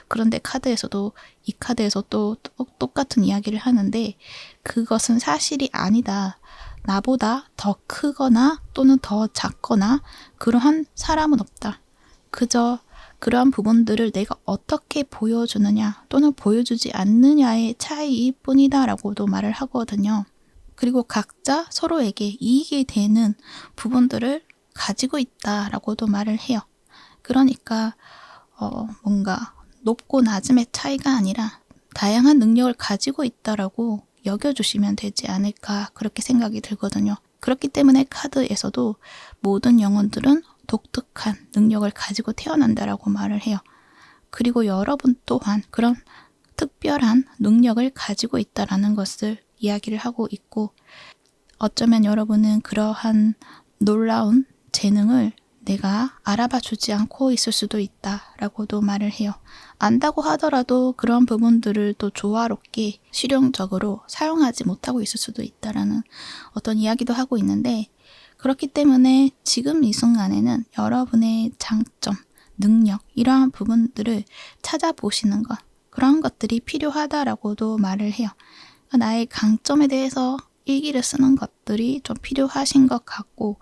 그런데 이 카드에서 또 똑같은 이야기를 하는데 그것은 사실이 아니다. 나보다 더 크거나 또는 더 작거나 그러한 사람은 없다. 그저 그러한 부분들을 내가 어떻게 보여주느냐 또는 보여주지 않느냐의 차이일 뿐이다라고도 말을 하거든요. 그리고 각자 서로에게 이익이 되는 부분들을 가지고 있다라고도 말을 해요. 그러니까 뭔가 높고 낮음의 차이가 아니라 다양한 능력을 가지고 있다라고 여겨주시면 되지 않을까 그렇게 생각이 들거든요. 그렇기 때문에 카드에서도 모든 영혼들은 독특한 능력을 가지고 태어난다라고 말을 해요. 그리고 여러분 또한 그런 특별한 능력을 가지고 있다라는 것을 이야기를 하고 있고 어쩌면 여러분은 그러한 놀라운 재능을 내가 알아봐 주지 않고 있을 수도 있다라고도 말을 해요. 안다고 하더라도 그런 부분들을 또 조화롭게 실용적으로 사용하지 못하고 있을 수도 있다라는 어떤 이야기도 하고 있는데 그렇기 때문에 지금 이 순간에는 여러분의 장점, 능력 이러한 부분들을 찾아보시는 것 그런 것들이 필요하다라고도 말을 해요. 나의 강점에 대해서 일기를 쓰는 것들이 좀 필요하신 것 같고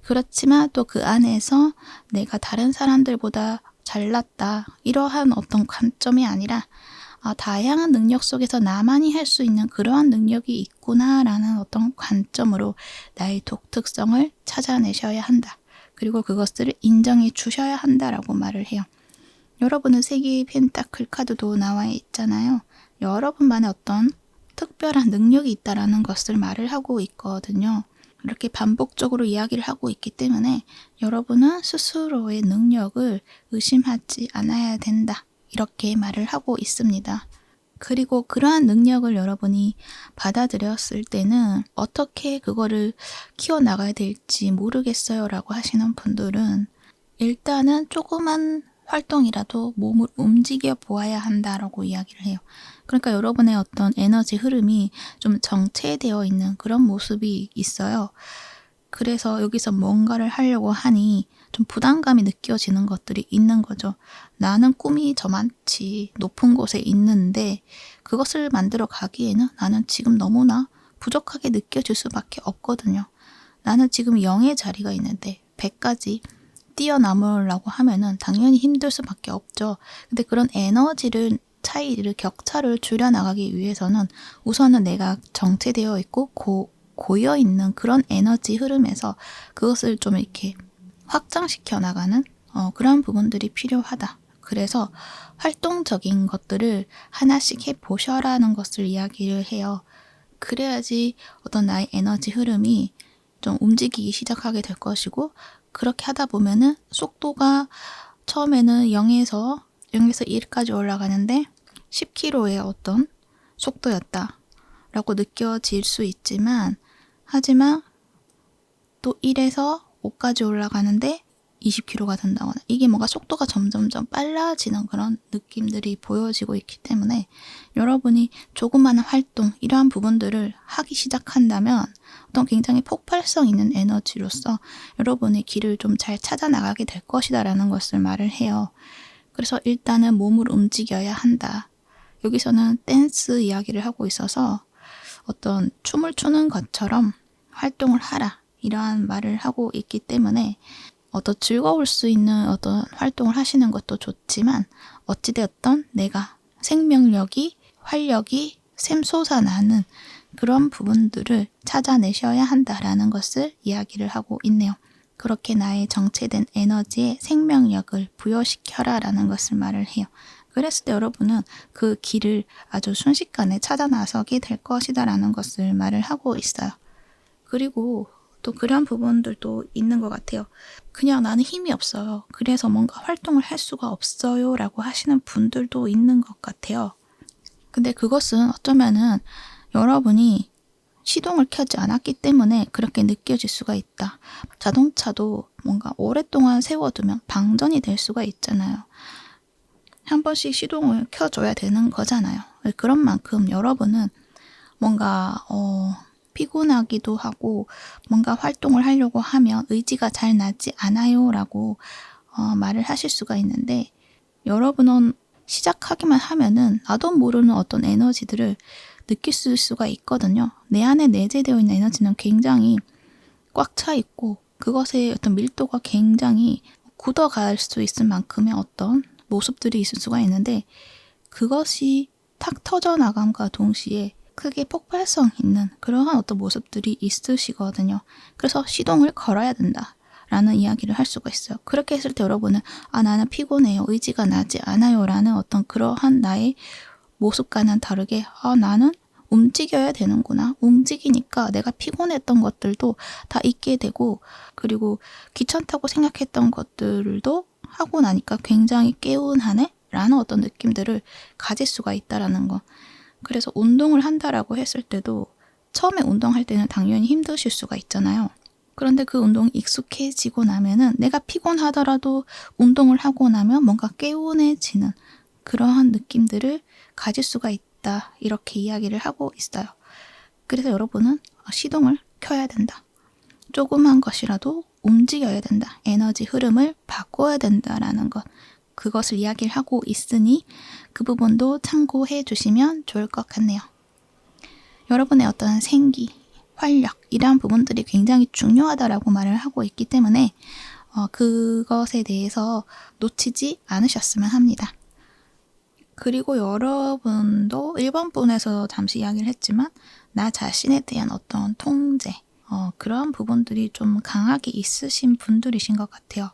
그렇지만 또 그 안에서 내가 다른 사람들보다 잘났다 이러한 어떤 관점이 아니라 다양한 능력 속에서 나만이 할 수 있는 그러한 능력이 있구나라는 어떤 관점으로 나의 독특성을 찾아내셔야 한다. 그리고 그것들을 인정해 주셔야 한다라고 말을 해요. 여러분은 세계의 펜타클 카드도 나와 있잖아요. 여러분만의 어떤 특별한 능력이 있다라는 것을 말을 하고 있거든요. 이렇게 반복적으로 이야기를 하고 있기 때문에 여러분은 스스로의 능력을 의심하지 않아야 된다. 이렇게 말을 하고 있습니다. 그리고 그러한 능력을 여러분이 받아들였을 때는 어떻게 그거를 키워나가야 될지 모르겠어요 라고 하시는 분들은 일단은 조그만 활동이라도 몸을 움직여 보아야 한다라고 이야기를 해요. 그러니까 여러분의 어떤 에너지 흐름이 좀 정체되어 있는 그런 모습이 있어요. 그래서 여기서 뭔가를 하려고 하니 좀 부담감이 느껴지는 것들이 있는 거죠. 나는 꿈이 저만치 높은 곳에 있는데 그것을 만들어 가기에는 나는 지금 너무나 부족하게 느껴질 수밖에 없거든요. 나는 지금 0의 자리가 있는데 100까지 뛰어넘으려고 하면은 당연히 힘들 수밖에 없죠. 근데 그런 에너지를 차이를 격차를 줄여나가기 위해서는 우선은 내가 정체되어 있고 고여 있는 그런 에너지 흐름에서 그것을 좀 이렇게 확장시켜 나가는 그런 부분들이 필요하다. 그래서 활동적인 것들을 하나씩 해보셔라는 것을 이야기를 해요. 그래야지 어떤 나의 에너지 흐름이 좀 움직이기 시작하게 될 것이고 그렇게 하다 보면은 속도가 처음에는 0에서 1까지 올라가는데 10km의 어떤 속도였다 라고 느껴질 수 있지만 하지만 또 1에서 5까지 올라가는데 20km가 된다거나 이게 뭔가 속도가 점점점 빨라지는 그런 느낌들이 보여지고 있기 때문에 여러분이 조그마한 활동 이러한 부분들을 하기 시작한다면 어떤 굉장히 폭발성 있는 에너지로서 여러분의 길을 좀 잘 찾아 나가게 될 것이다 라는 것을 말을 해요. 그래서 일단은 몸을 움직여야 한다. 여기서는 댄스 이야기를 하고 있어서 어떤 춤을 추는 것처럼 활동을 하라 이러한 말을 하고 있기 때문에 어떤 즐거울 수 있는 어떤 활동을 하시는 것도 좋지만 어찌되었던 내가 생명력이 활력이 샘솟아나는 그런 부분들을 찾아내셔야 한다라는 것을 이야기를 하고 있네요. 그렇게 나의 정체된 에너지에 생명력을 부여시켜라 라는 것을 말을 해요. 그랬을 때 여러분은 그 길을 아주 순식간에 찾아 나서게 될 것이다 라는 것을 말을 하고 있어요. 그리고 또 그런 부분들도 있는 것 같아요. 그냥 나는 힘이 없어요. 그래서 뭔가 활동을 할 수가 없어요 라고 하시는 분들도 있는 것 같아요. 근데 그것은 어쩌면은 여러분이 시동을 켜지 않았기 때문에 그렇게 느껴질 수가 있다. 자동차도 뭔가 오랫동안 세워두면 방전이 될 수가 있잖아요. 한 번씩 시동을 켜줘야 되는 거잖아요. 그런 만큼 여러분은 뭔가 피곤하기도 하고 뭔가 활동을 하려고 하면 의지가 잘 나지 않아요 라고 말을 하실 수가 있는데 여러분은 시작하기만 하면은 나도 모르는 어떤 에너지들을 느낄 수가 있거든요. 내 안에 내재되어 있는 에너지는 굉장히 꽉 차 있고 그것의 어떤 밀도가 굉장히 굳어갈 수 있을 만큼의 어떤 모습들이 있을 수가 있는데 그것이 탁 터져나감과 동시에 크게 폭발성 있는 그러한 어떤 모습들이 있으시거든요. 그래서 시동을 걸어야 된다 라는 이야기를 할 수가 있어요. 그렇게 했을 때 여러분은 나는 피곤해요. 의지가 나지 않아요 라는 어떤 그러한 나의 모습과는 다르게 나는 움직여야 되는구나. 움직이니까 내가 피곤했던 것들도 다 잊게 되고 그리고 귀찮다고 생각했던 것들도 하고 나니까 굉장히 개운하네? 라는 어떤 느낌들을 가질 수가 있다라는 거. 그래서 운동을 한다라고 했을 때도 처음에 운동할 때는 당연히 힘드실 수가 있잖아요. 그런데 그 운동이 익숙해지고 나면은 내가 피곤하더라도 운동을 하고 나면 뭔가 개운해지는 그러한 느낌들을 가질 수가 있다. 이렇게 이야기를 하고 있어요. 그래서 여러분은 시동을 켜야 된다. 조그만 것이라도 움직여야 된다. 에너지 흐름을 바꿔야 된다라는 것. 그것을 이야기를 하고 있으니 그 부분도 참고해 주시면 좋을 것 같네요. 여러분의 어떤 생기, 활력 이러한 부분들이 굉장히 중요하다라고 말을 하고 있기 때문에 그것에 대해서 놓치지 않으셨으면 합니다. 그리고 여러분도 1번 분에서 잠시 이야기를 했지만 나 자신에 대한 어떤 통제, 그런 부분들이 좀 강하게 있으신 분들이신 것 같아요.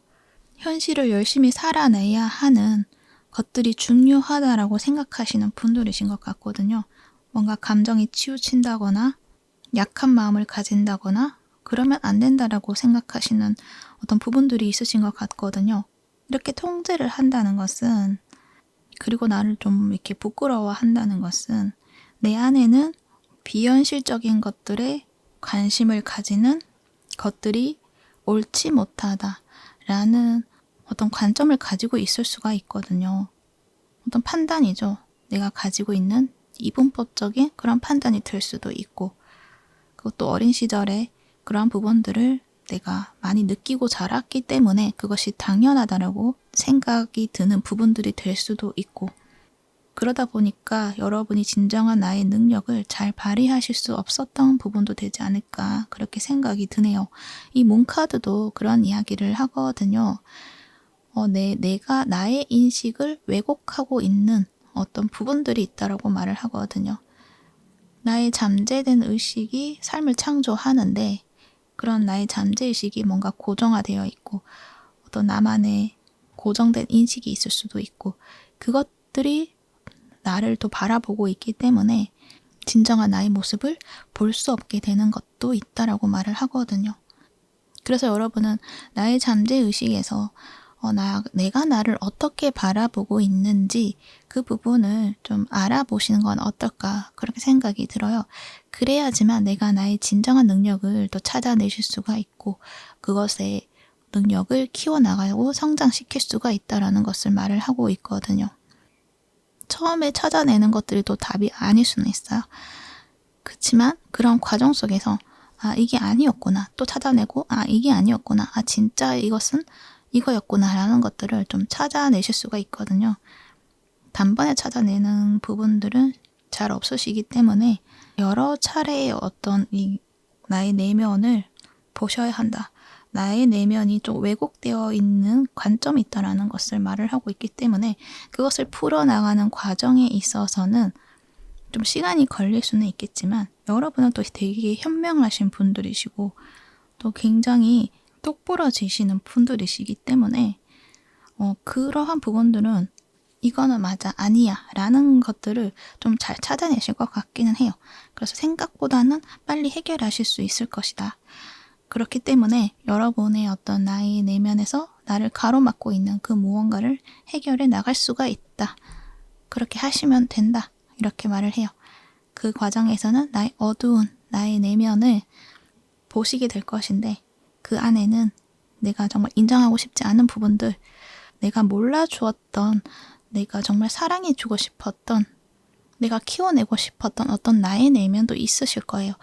현실을 열심히 살아내야 하는 것들이 중요하다라고 생각하시는 분들이신 것 같거든요. 뭔가 감정이 치우친다거나 약한 마음을 가진다거나 그러면 안 된다라고 생각하시는 어떤 부분들이 있으신 것 같거든요. 이렇게 통제를 한다는 것은, 그리고 나를 좀 이렇게 부끄러워한다는 것은 내 안에는 비현실적인 것들에 관심을 가지는 것들이 옳지 못하다라는 어떤 관점을 가지고 있을 수가 있거든요. 어떤 판단이죠. 내가 가지고 있는 이분법적인 그런 판단이 될 수도 있고, 그것도 어린 시절에 그러한 부분들을 내가 많이 느끼고 자랐기 때문에 그것이 당연하다라고 생각이 드는 부분들이 될 수도 있고, 그러다 보니까 여러분이 진정한 나의 능력을 잘 발휘하실 수 없었던 부분도 되지 않을까, 그렇게 생각이 드네요. 이 몬카드도 그런 이야기를 하거든요. 내가 나의 인식을 왜곡하고 있는 어떤 부분들이 있다라고 말을 하거든요. 나의 잠재된 의식이 삶을 창조하는데, 그런 나의 잠재의식이 뭔가 고정화되어 있고 어떤 나만의 고정된 인식이 있을 수도 있고, 그것들이 나를 또 바라보고 있기 때문에 진정한 나의 모습을 볼 수 없게 되는 것도 있다라고 말을 하거든요. 그래서 여러분은 나의 잠재의식에서 내가 나를 어떻게 바라보고 있는지 그 부분을 좀 알아보시는 건 어떨까, 그렇게 생각이 들어요. 그래야지만 내가 나의 진정한 능력을 또 찾아내실 수가 있고 그것의 능력을 키워나가고 성장시킬 수가 있다라는 것을 말을 하고 있거든요. 처음에 찾아내는 것들이 또 답이 아닐 수는 있어요. 그렇지만 그런 과정 속에서 이게 아니었구나, 또 찾아내고 이게 아니었구나, 진짜 이것은 이거였구나 라는 것들을 좀 찾아내실 수가 있거든요. 단번에 찾아내는 부분들은 잘 없으시기 때문에 여러 차례의 어떤 나의 내면을 보셔야 한다. 나의 내면이 좀 왜곡되어 있는 관점이 있다라는 것을 말을 하고 있기 때문에 그것을 풀어나가는 과정에 있어서는 좀 시간이 걸릴 수는 있겠지만 여러분은 또 되게 현명하신 분들이시고 또 굉장히 똑부러지시는 분들이시기 때문에 그러한 부분들은 이거는 맞아, 아니야 라는 것들을 좀 잘 찾아내실 것 같기는 해요. 그래서 생각보다는 빨리 해결하실 수 있을 것이다. 그렇기 때문에 여러분의 어떤 나의 내면에서 나를 가로막고 있는 그 무언가를 해결해 나갈 수가 있다. 그렇게 하시면 된다. 이렇게 말을 해요. 그 과정에서는 나의 어두운 나의 내면을 보시게 될 것인데 그 안에는 내가 정말 인정하고 싶지 않은 부분들, 내가 몰라주었던, 내가 정말 사랑해주고 싶었던, 내가 키워내고 싶었던 어떤 나의 내면도 있으실 거예요.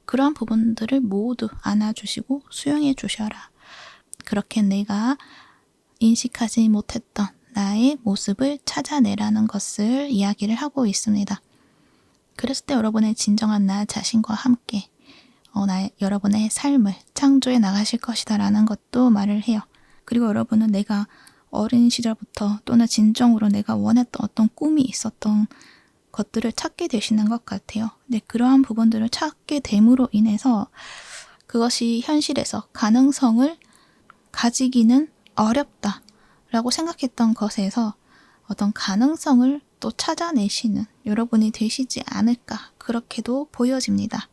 그러한 부분들을 모두 안아주시고 수용해 주셔라. 그렇게 내가 인식하지 못했던 나의 모습을 찾아내라는 것을 이야기를 하고 있습니다. 그랬을 때 여러분의 진정한 나 자신과 함께 여러분의 삶을 창조해 나가실 것이다 라는 것도 말을 해요. 그리고 여러분은 내가 어린 시절부터 또는 진정으로 내가 원했던 어떤 꿈이 있었던 것들을 찾게 되시는 것 같아요. 근데 그러한 부분들을 찾게 됨으로 인해서 그것이 현실에서 가능성을 가지기는 어렵다라고 생각했던 것에서 어떤 가능성을 또 찾아내시는 여러분이 되시지 않을까, 그렇게도 보여집니다.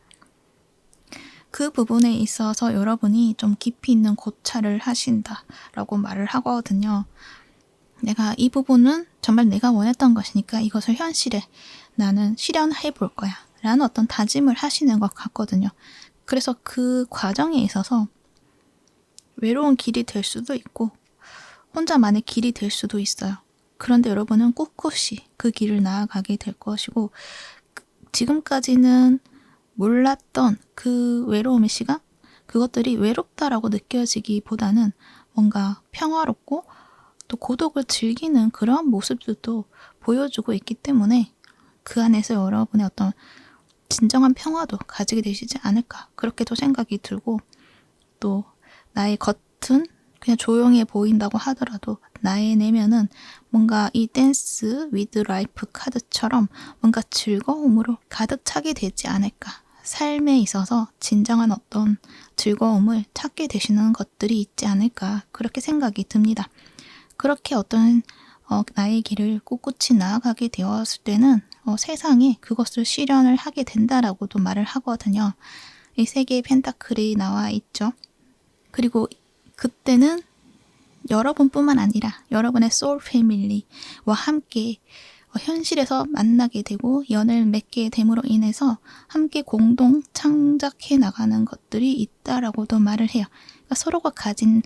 그 부분에 있어서 여러분이 좀 깊이 있는 고찰을 하신다라고 말을 하거든요. 내가 이 부분은 정말 내가 원했던 것이니까 이것을 현실에 나는 실현해 볼 거야 라는 어떤 다짐을 하시는 것 같거든요. 그래서 그 과정에 있어서 외로운 길이 될 수도 있고 혼자만의 길이 될 수도 있어요. 그런데 여러분은 꿋꿋이 그 길을 나아가게 될 것이고, 지금까지는 몰랐던 그 외로움의 시간? 그것들이 외롭다라고 느껴지기보다는 뭔가 평화롭고 또 고독을 즐기는 그런 모습들도 보여주고 있기 때문에 그 안에서 여러분의 어떤 진정한 평화도 가지게 되시지 않을까, 그렇게도 생각이 들고, 또 나의 겉은 그냥 조용해 보인다고 하더라도 나의 내면은 뭔가 이 댄스 위드 라이프 카드처럼 뭔가 즐거움으로 가득 차게 되지 않을까. 삶에 있어서 진정한 어떤 즐거움을 찾게 되시는 것들이 있지 않을까. 그렇게 생각이 듭니다. 그렇게 어떤 나의 길을 꿋꿋이 나아가게 되었을 때는 세상에 그것을 실현을 하게 된다라고도 말을 하거든요. 이 세 개의 펜타클이 나와 있죠. 그리고 그때는 여러분뿐만 아니라 여러분의 소울 패밀리와 함께 현실에서 만나게 되고 연을 맺게 됨으로 인해서 함께 공동 창작해 나가는 것들이 있다라고도 말을 해요. 그러니까 서로가 가진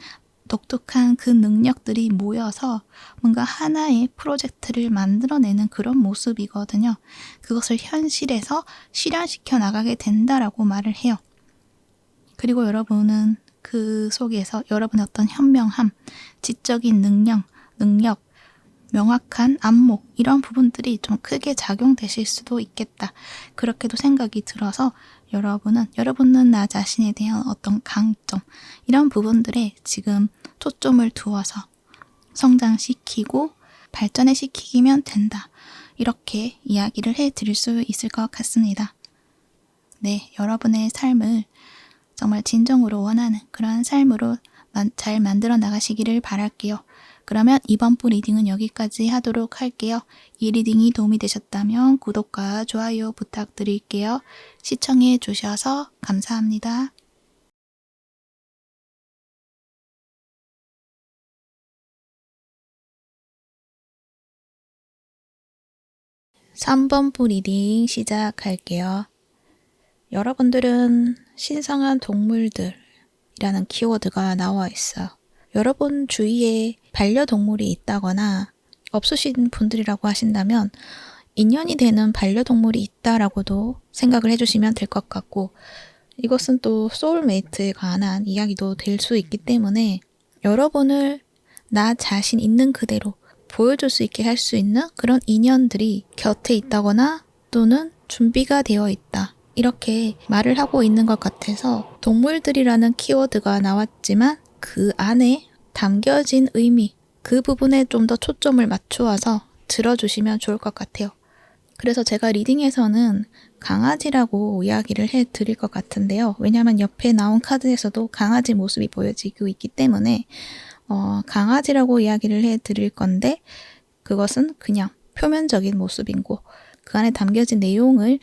독특한 그 능력들이 모여서 뭔가 하나의 프로젝트를 만들어내는 그런 모습이거든요. 그것을 현실에서 실현시켜 나가게 된다라고 말을 해요. 그리고 여러분은 그 속에서 여러분의 어떤 현명함, 지적인 능력, 명확한 안목 이런 부분들이 좀 크게 작용되실 수도 있겠다. 그렇게도 생각이 들어서 여러분은 나 자신에 대한 어떤 강점 이런 부분들에 지금 초점을 두어서 성장시키고 발전시키면 된다. 이렇게 이야기를 해드릴 수 있을 것 같습니다. 네, 여러분의 삶을 정말 진정으로 원하는 그런 삶으로 잘 만들어 나가시기를 바랄게요. 그러면 이번 부 리딩은 여기까지 하도록 할게요. 이 리딩이 도움이 되셨다면 구독과 좋아요 부탁드릴게요. 시청해 주셔서 감사합니다. 3번 부 리딩 시작할게요. 여러분들은 신성한 동물들이라는 키워드가 나와 있어요. 여러분 주위에 반려동물이 있다거나 없으신 분들이라고 하신다면 인연이 되는 반려동물이 있다라고도 생각을 해주시면 될 것 같고, 이것은 또 소울메이트에 관한 이야기도 될 수 있기 때문에 여러분을 나 자신 있는 그대로 보여줄 수 있게 할 수 있는 그런 인연들이 곁에 있다거나 또는 준비가 되어 있다. 이렇게 말을 하고 있는 것 같아서 동물들이라는 키워드가 나왔지만 그 안에 담겨진 의미, 그 부분에 좀 더 초점을 맞추어서 들어주시면 좋을 것 같아요. 그래서 제가 리딩에서는 강아지라고 이야기를 해드릴 것 같은데요. 왜냐하면 옆에 나온 카드에서도 강아지 모습이 보여지고 있기 때문에 강아지라고 이야기를 해드릴 건데 그것은 그냥 표면적인 모습이고 그 안에 담겨진 내용에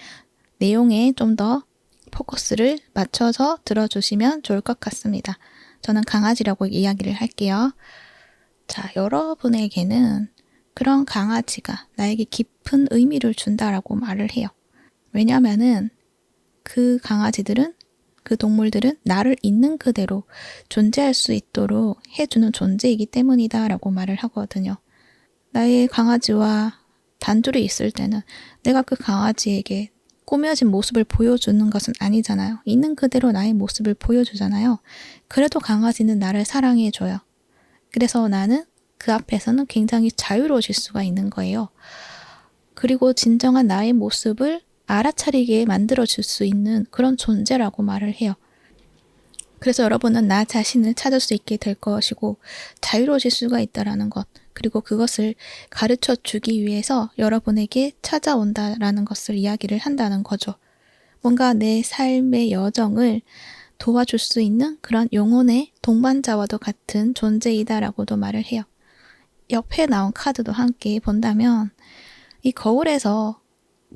좀 더 포커스를 맞춰서 들어주시면 좋을 것 같습니다. 저는 강아지라고 이야기를 할게요. 자, 여러분에게는 그런 강아지가 나에게 깊은 의미를 준다라고 말을 해요. 왜냐하면은 그 강아지들은, 그 동물들은 나를 있는 그대로 존재할 수 있도록 해주는 존재이기 때문이다 라고 말을 하거든요. 나의 강아지와 단둘이 있을 때는 내가 그 강아지에게 꾸며진 모습을 보여주는 것은 아니잖아요. 있는 그대로 나의 모습을 보여주잖아요. 그래도 강아지는 나를 사랑해줘요. 그래서 나는 그 앞에서는 굉장히 자유로워질 수가 있는 거예요. 그리고 진정한 나의 모습을 알아차리게 만들어줄 수 있는 그런 존재라고 말을 해요. 그래서 여러분은 나 자신을 찾을 수 있게 될 것이고 자유로워질 수가 있다는 것, 그리고 그것을 가르쳐 주기 위해서 여러분에게 찾아온다라는 것을 이야기를 한다는 거죠. 뭔가 내 삶의 여정을 도와줄 수 있는 그런 영혼의 동반자와도 같은 존재이다라고도 말을 해요. 옆에 나온 카드도 함께 본다면 이 거울에서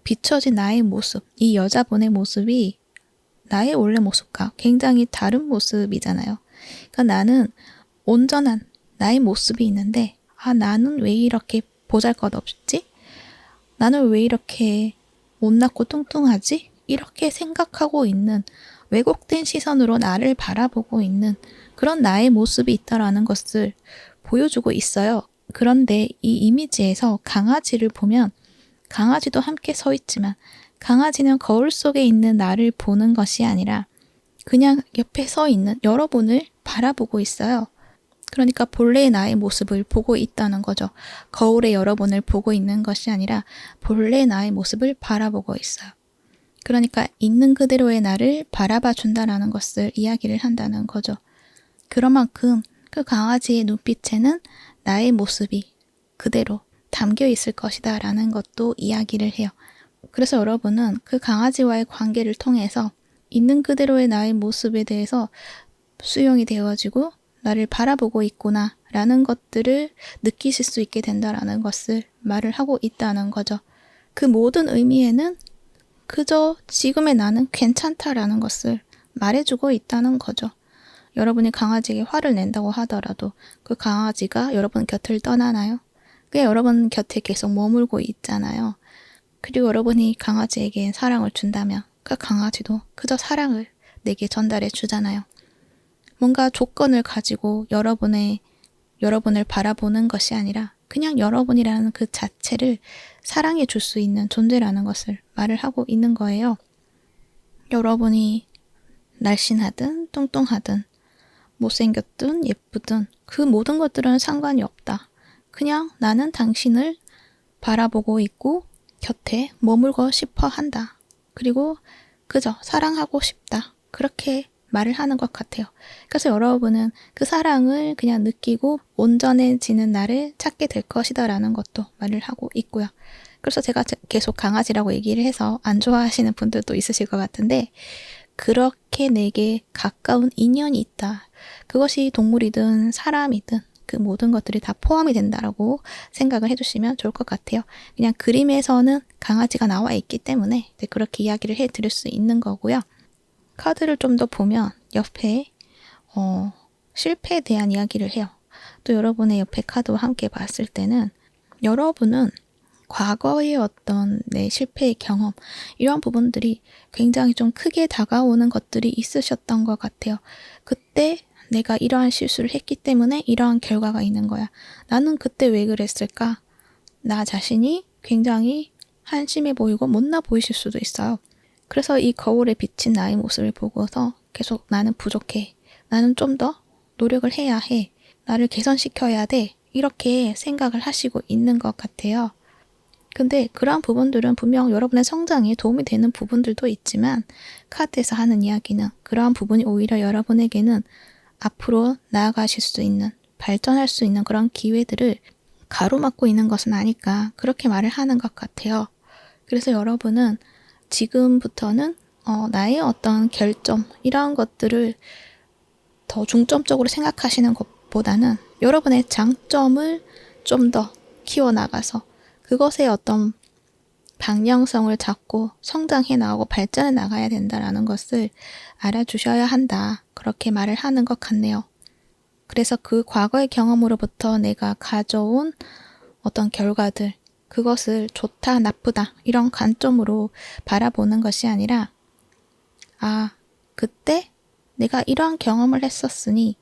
비춰진 나의 모습, 이 여자분의 모습이 나의 원래 모습과 굉장히 다른 모습이잖아요. 그러니까 나는 온전한 나의 모습이 있는데 나는 왜 이렇게 보잘것없지? 나는 왜 이렇게 못났고 뚱뚱하지? 이렇게 생각하고 있는 왜곡된 시선으로 나를 바라보고 있는 그런 나의 모습이 있다라는 것을 보여주고 있어요. 그런데 이 이미지에서 강아지를 보면 강아지도 함께 서 있지만 강아지는 거울 속에 있는 나를 보는 것이 아니라 그냥 옆에 서 있는 여러분을 바라보고 있어요. 그러니까 본래의 나의 모습을 보고 있다는 거죠. 거울에 여러분을 보고 있는 것이 아니라 본래의 나의 모습을 바라보고 있어요. 그러니까 있는 그대로의 나를 바라봐 준다라는 것을 이야기를 한다는 거죠. 그런 만큼 그 강아지의 눈빛에는 나의 모습이 그대로 담겨 있을 것이다 라는 것도 이야기를 해요. 그래서 여러분은 그 강아지와의 관계를 통해서 있는 그대로의 나의 모습에 대해서 수용이 되어지고 나를 바라보고 있구나 라는 것들을 느끼실 수 있게 된다라는 것을 말을 하고 있다는 거죠. 그 모든 의미에는 그저 지금의 나는 괜찮다라는 것을 말해주고 있다는 거죠. 여러분이 강아지에게 화를 낸다고 하더라도 그 강아지가 여러분 곁을 떠나나요? 그게 여러분 곁에 계속 머물고 있잖아요. 그리고 여러분이 강아지에게 사랑을 준다면 그 강아지도 그저 사랑을 내게 전달해 주잖아요. 뭔가 조건을 가지고 여러분을 바라보는 것이 아니라 그냥 여러분이라는 그 자체를 사랑해 줄 수 있는 존재라는 것을 말을 하고 있는 거예요. 여러분이 날씬하든 뚱뚱하든 못생겼든 예쁘든 그 모든 것들은 상관이 없다. 그냥 나는 당신을 바라보고 있고 곁에 머물고 싶어 한다. 그리고 그저 사랑하고 싶다. 그렇게 말을 하는 것 같아요. 그래서 여러분은 그 사랑을 그냥 느끼고 온전해지는 날을 찾게 될 것이다 라는 것도 말을 하고 있고요. 그래서 제가 계속 강아지라고 얘기를 해서 안 좋아하시는 분들도 있으실 것 같은데 그렇게 내게 가까운 인연이 있다. 그것이 동물이든 사람이든 그 모든 것들이 다 포함이 된다라고 생각을 해주시면 좋을 것 같아요. 그냥 그림에서는 강아지가 나와 있기 때문에 그렇게 이야기를 해드릴 수 있는 거고요. 카드를 좀 더 보면 옆에 실패에 대한 이야기를 해요. 또 여러분의 옆에 카드와 함께 봤을 때는 여러분은 과거의 어떤 내 실패의 경험 이러한 부분들이 굉장히 좀 크게 다가오는 것들이 있으셨던 것 같아요. 그때 내가 이러한 실수를 했기 때문에 이러한 결과가 있는 거야. 나는 그때 왜 그랬을까? 나 자신이 굉장히 한심해 보이고 못나 보이실 수도 있어요. 그래서 이 거울에 비친 나의 모습을 보고서 계속 나는 부족해. 나는 좀 더 노력을 해야 해. 나를 개선시켜야 돼. 이렇게 생각을 하시고 있는 것 같아요. 근데 그러한 부분들은 분명 여러분의 성장에 도움이 되는 부분들도 있지만 카드에서 하는 이야기는 그러한 부분이 오히려 여러분에게는 앞으로 나아가실 수 있는, 발전할 수 있는 그런 기회들을 가로막고 있는 것은 아닐까 그렇게 말을 하는 것 같아요. 그래서 여러분은 지금부터는 나의 어떤 결점 이러한 것들을 더 중점적으로 생각하시는 것보다는 여러분의 장점을 좀 더 키워나가서 그것의 어떤 방향성을 잡고 성장해 나가고 발전해 나가야 된다라는 것을 알아주셔야 한다. 그렇게 말을 하는 것 같네요. 그래서 그 과거의 경험으로부터 내가 가져온 어떤 결과들, 그것을 좋다, 나쁘다 이런 관점으로 바라보는 것이 아니라 그때 내가 이러한 경험을 했었으니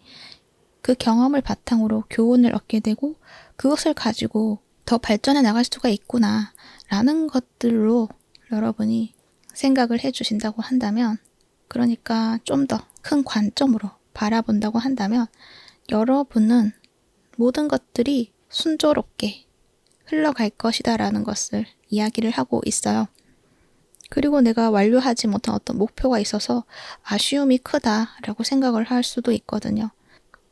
그 경험을 바탕으로 교훈을 얻게 되고 그것을 가지고 더 발전해 나갈 수가 있구나 라는 것들로 여러분이 생각을 해주신다고 한다면 그러니까 좀 더 큰 관점으로 바라본다고 한다면 여러분은 모든 것들이 순조롭게 흘러갈 것이다 라는 것을 이야기를 하고 있어요. 그리고 내가 완료하지 못한 어떤 목표가 있어서 아쉬움이 크다라고 생각을 할 수도 있거든요.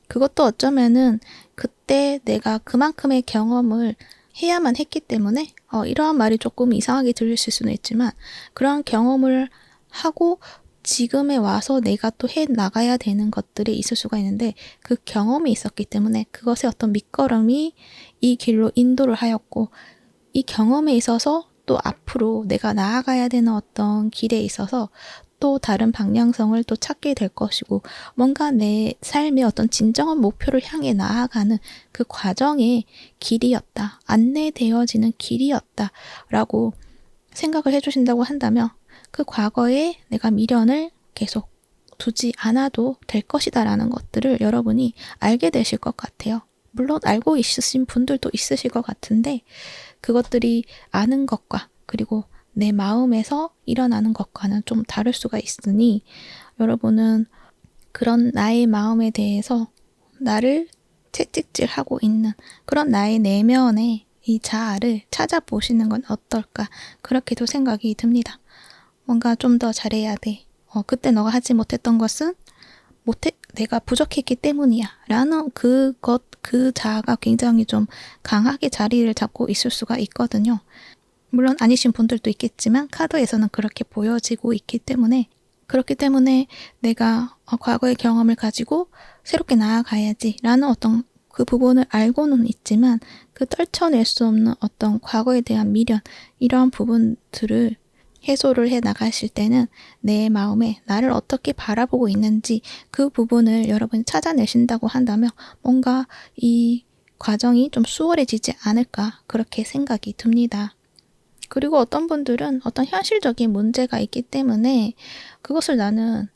그것도 어쩌면은 그때 내가 그만큼의 경험을 해야만 했기 때문에 이러한 말이 조금 이상하게 들리실 수는 있지만 그러한 경험을 하고 지금에 와서 내가 또 해 나가야 되는 것들이 있을 수가 있는데 그 경험이 있었기 때문에 그것의 어떤 밑거름이 이 길로 인도를 하였고 이 경험에 있어서 또 앞으로 내가 나아가야 되는 어떤 길에 있어서 또 다른 방향성을 또 찾게 될 것이고 뭔가 내 삶의 어떤 진정한 목표를 향해 나아가는 그 과정의 길이었다. 안내되어지는 길이었다. 라고 생각을 해주신다고 한다면 그 과거에 내가 미련을 계속 두지 않아도 될 것이다 라는 것들을 여러분이 알게 되실 것 같아요. 물론 알고 있으신 분들도 있으실 것 같은데 그것들이 아는 것과 그리고 내 마음에서 일어나는 것과는 좀 다를 수가 있으니 여러분은 그런 나의 마음에 대해서 나를 채찍질하고 있는 그런 나의 내면의 이 자아를 찾아보시는 건 어떨까 그렇게도 생각이 듭니다. 뭔가 좀 더 잘해야 돼. 그때 너가 하지 못했던 것은 내가 부족했기 때문이야 라는 그 자아가 굉장히 좀 강하게 자리를 잡고 있을 수가 있거든요. 물론 아니신 분들도 있겠지만 카드에서는 그렇게 보여지고 있기 때문에, 그렇기 때문에 내가 과거의 경험을 가지고 새롭게 나아가야지 라는 어떤 그 부분을 알고는 있지만 그 떨쳐낼 수 없는 어떤 과거에 대한 미련, 이러한 부분들을 해소를 해 나가실 때는 내 마음에 나를 어떻게 바라보고 있는지 그 부분을 여러분이 찾아내신다고 한다면 뭔가 이 과정이 좀 수월해지지 않을까, 그렇게 생각이 듭니다. 그리고 어떤 분들은 어떤 현실적인 문제가 있기 때문에 그것을 나는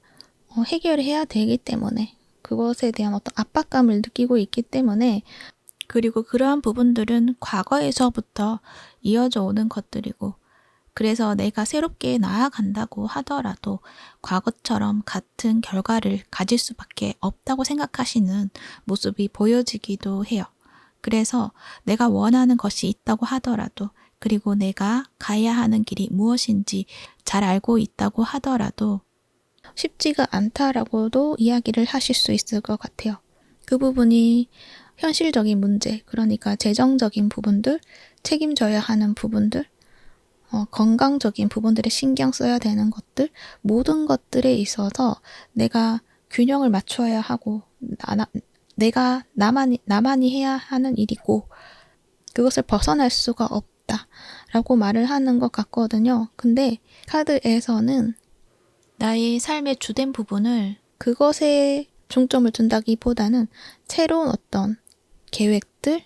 해결해야 되기 때문에, 그것에 대한 어떤 압박감을 느끼고 있기 때문에, 그리고 그러한 부분들은 과거에서부터 이어져 오는 것들이고, 그래서 내가 새롭게 나아간다고 하더라도 과거처럼 같은 결과를 가질 수밖에 없다고 생각하시는 모습이 보여지기도 해요. 그래서 내가 원하는 것이 있다고 하더라도, 그리고 내가 가야 하는 길이 무엇인지 잘 알고 있다고 하더라도 쉽지가 않다라고도 이야기를 하실 수 있을 것 같아요. 그 부분이 현실적인 문제, 그러니까 재정적인 부분들, 책임져야 하는 부분들, 건강적인 부분들에 신경 써야 되는 것들, 모든 것들에 있어서 내가 균형을 맞춰야 하고 내가 나만이 해야 하는 일이고 그것을 벗어날 수가 없다라고 말을 하는 것 같거든요. 근데 카드에서는 나의 삶의 주된 부분을 그것에 중점을 둔다기보다는 새로운 어떤 계획들,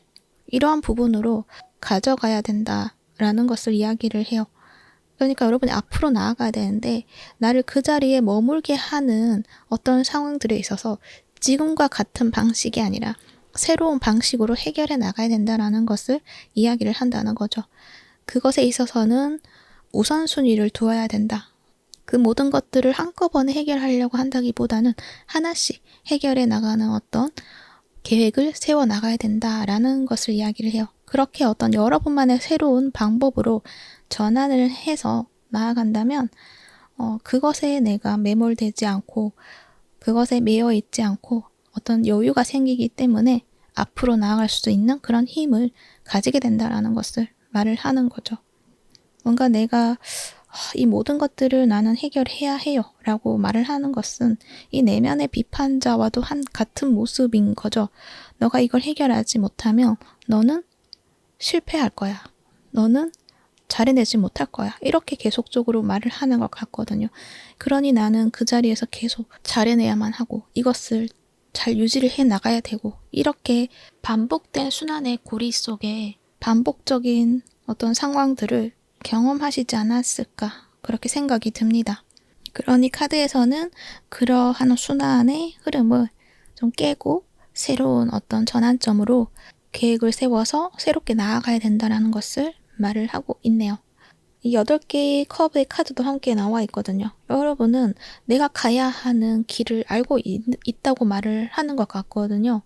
이러한 부분으로 가져가야 된다라는 것을 이야기를 해요. 그러니까 여러분이 앞으로 나아가야 되는데 나를 그 자리에 머물게 하는 어떤 상황들에 있어서 지금과 같은 방식이 아니라 새로운 방식으로 해결해 나가야 된다라는 것을 이야기를 한다는 거죠. 그것에 있어서는 우선순위를 두어야 된다. 그 모든 것들을 한꺼번에 해결하려고 한다기보다는 하나씩 해결해 나가는 어떤 계획을 세워 나가야 된다라는 것을 이야기를 해요. 그렇게 어떤 여러분만의 새로운 방법으로 전환을 해서 나아간다면 그것에 내가 매몰되지 않고 그것에 매여 있지 않고 어떤 여유가 생기기 때문에 앞으로 나아갈 수 있는 그런 힘을 가지게 된다라는 것을 말을 하는 거죠. 뭔가 내가 이 모든 것들을 나는 해결해야 해요 라고 말을 하는 것은 이 내면의 비판자와도 같은 모습인 거죠. 너가 이걸 해결하지 못하면 너는 실패할 거야. 너는 잘해내지 못할 거야. 이렇게 계속적으로 말을 하는 것 같거든요. 그러니 나는 그 자리에서 계속 잘해내야만 하고 이것을 잘 유지를 해 나가야 되고, 이렇게 반복된 순환의 고리 속에 반복적인 어떤 상황들을 경험하시지 않았을까, 그렇게 생각이 듭니다. 그러니 카드에서는 그러한 순환의 흐름을 좀 깨고 새로운 어떤 전환점으로 계획을 세워서 새롭게 나아가야 된다는 것을 말을 하고 있네요. 이 8개의 컵의 카드도 함께 나와 있거든요. 여러분은 내가 가야 하는 길을 알고 있다고 말을 하는 것 같거든요.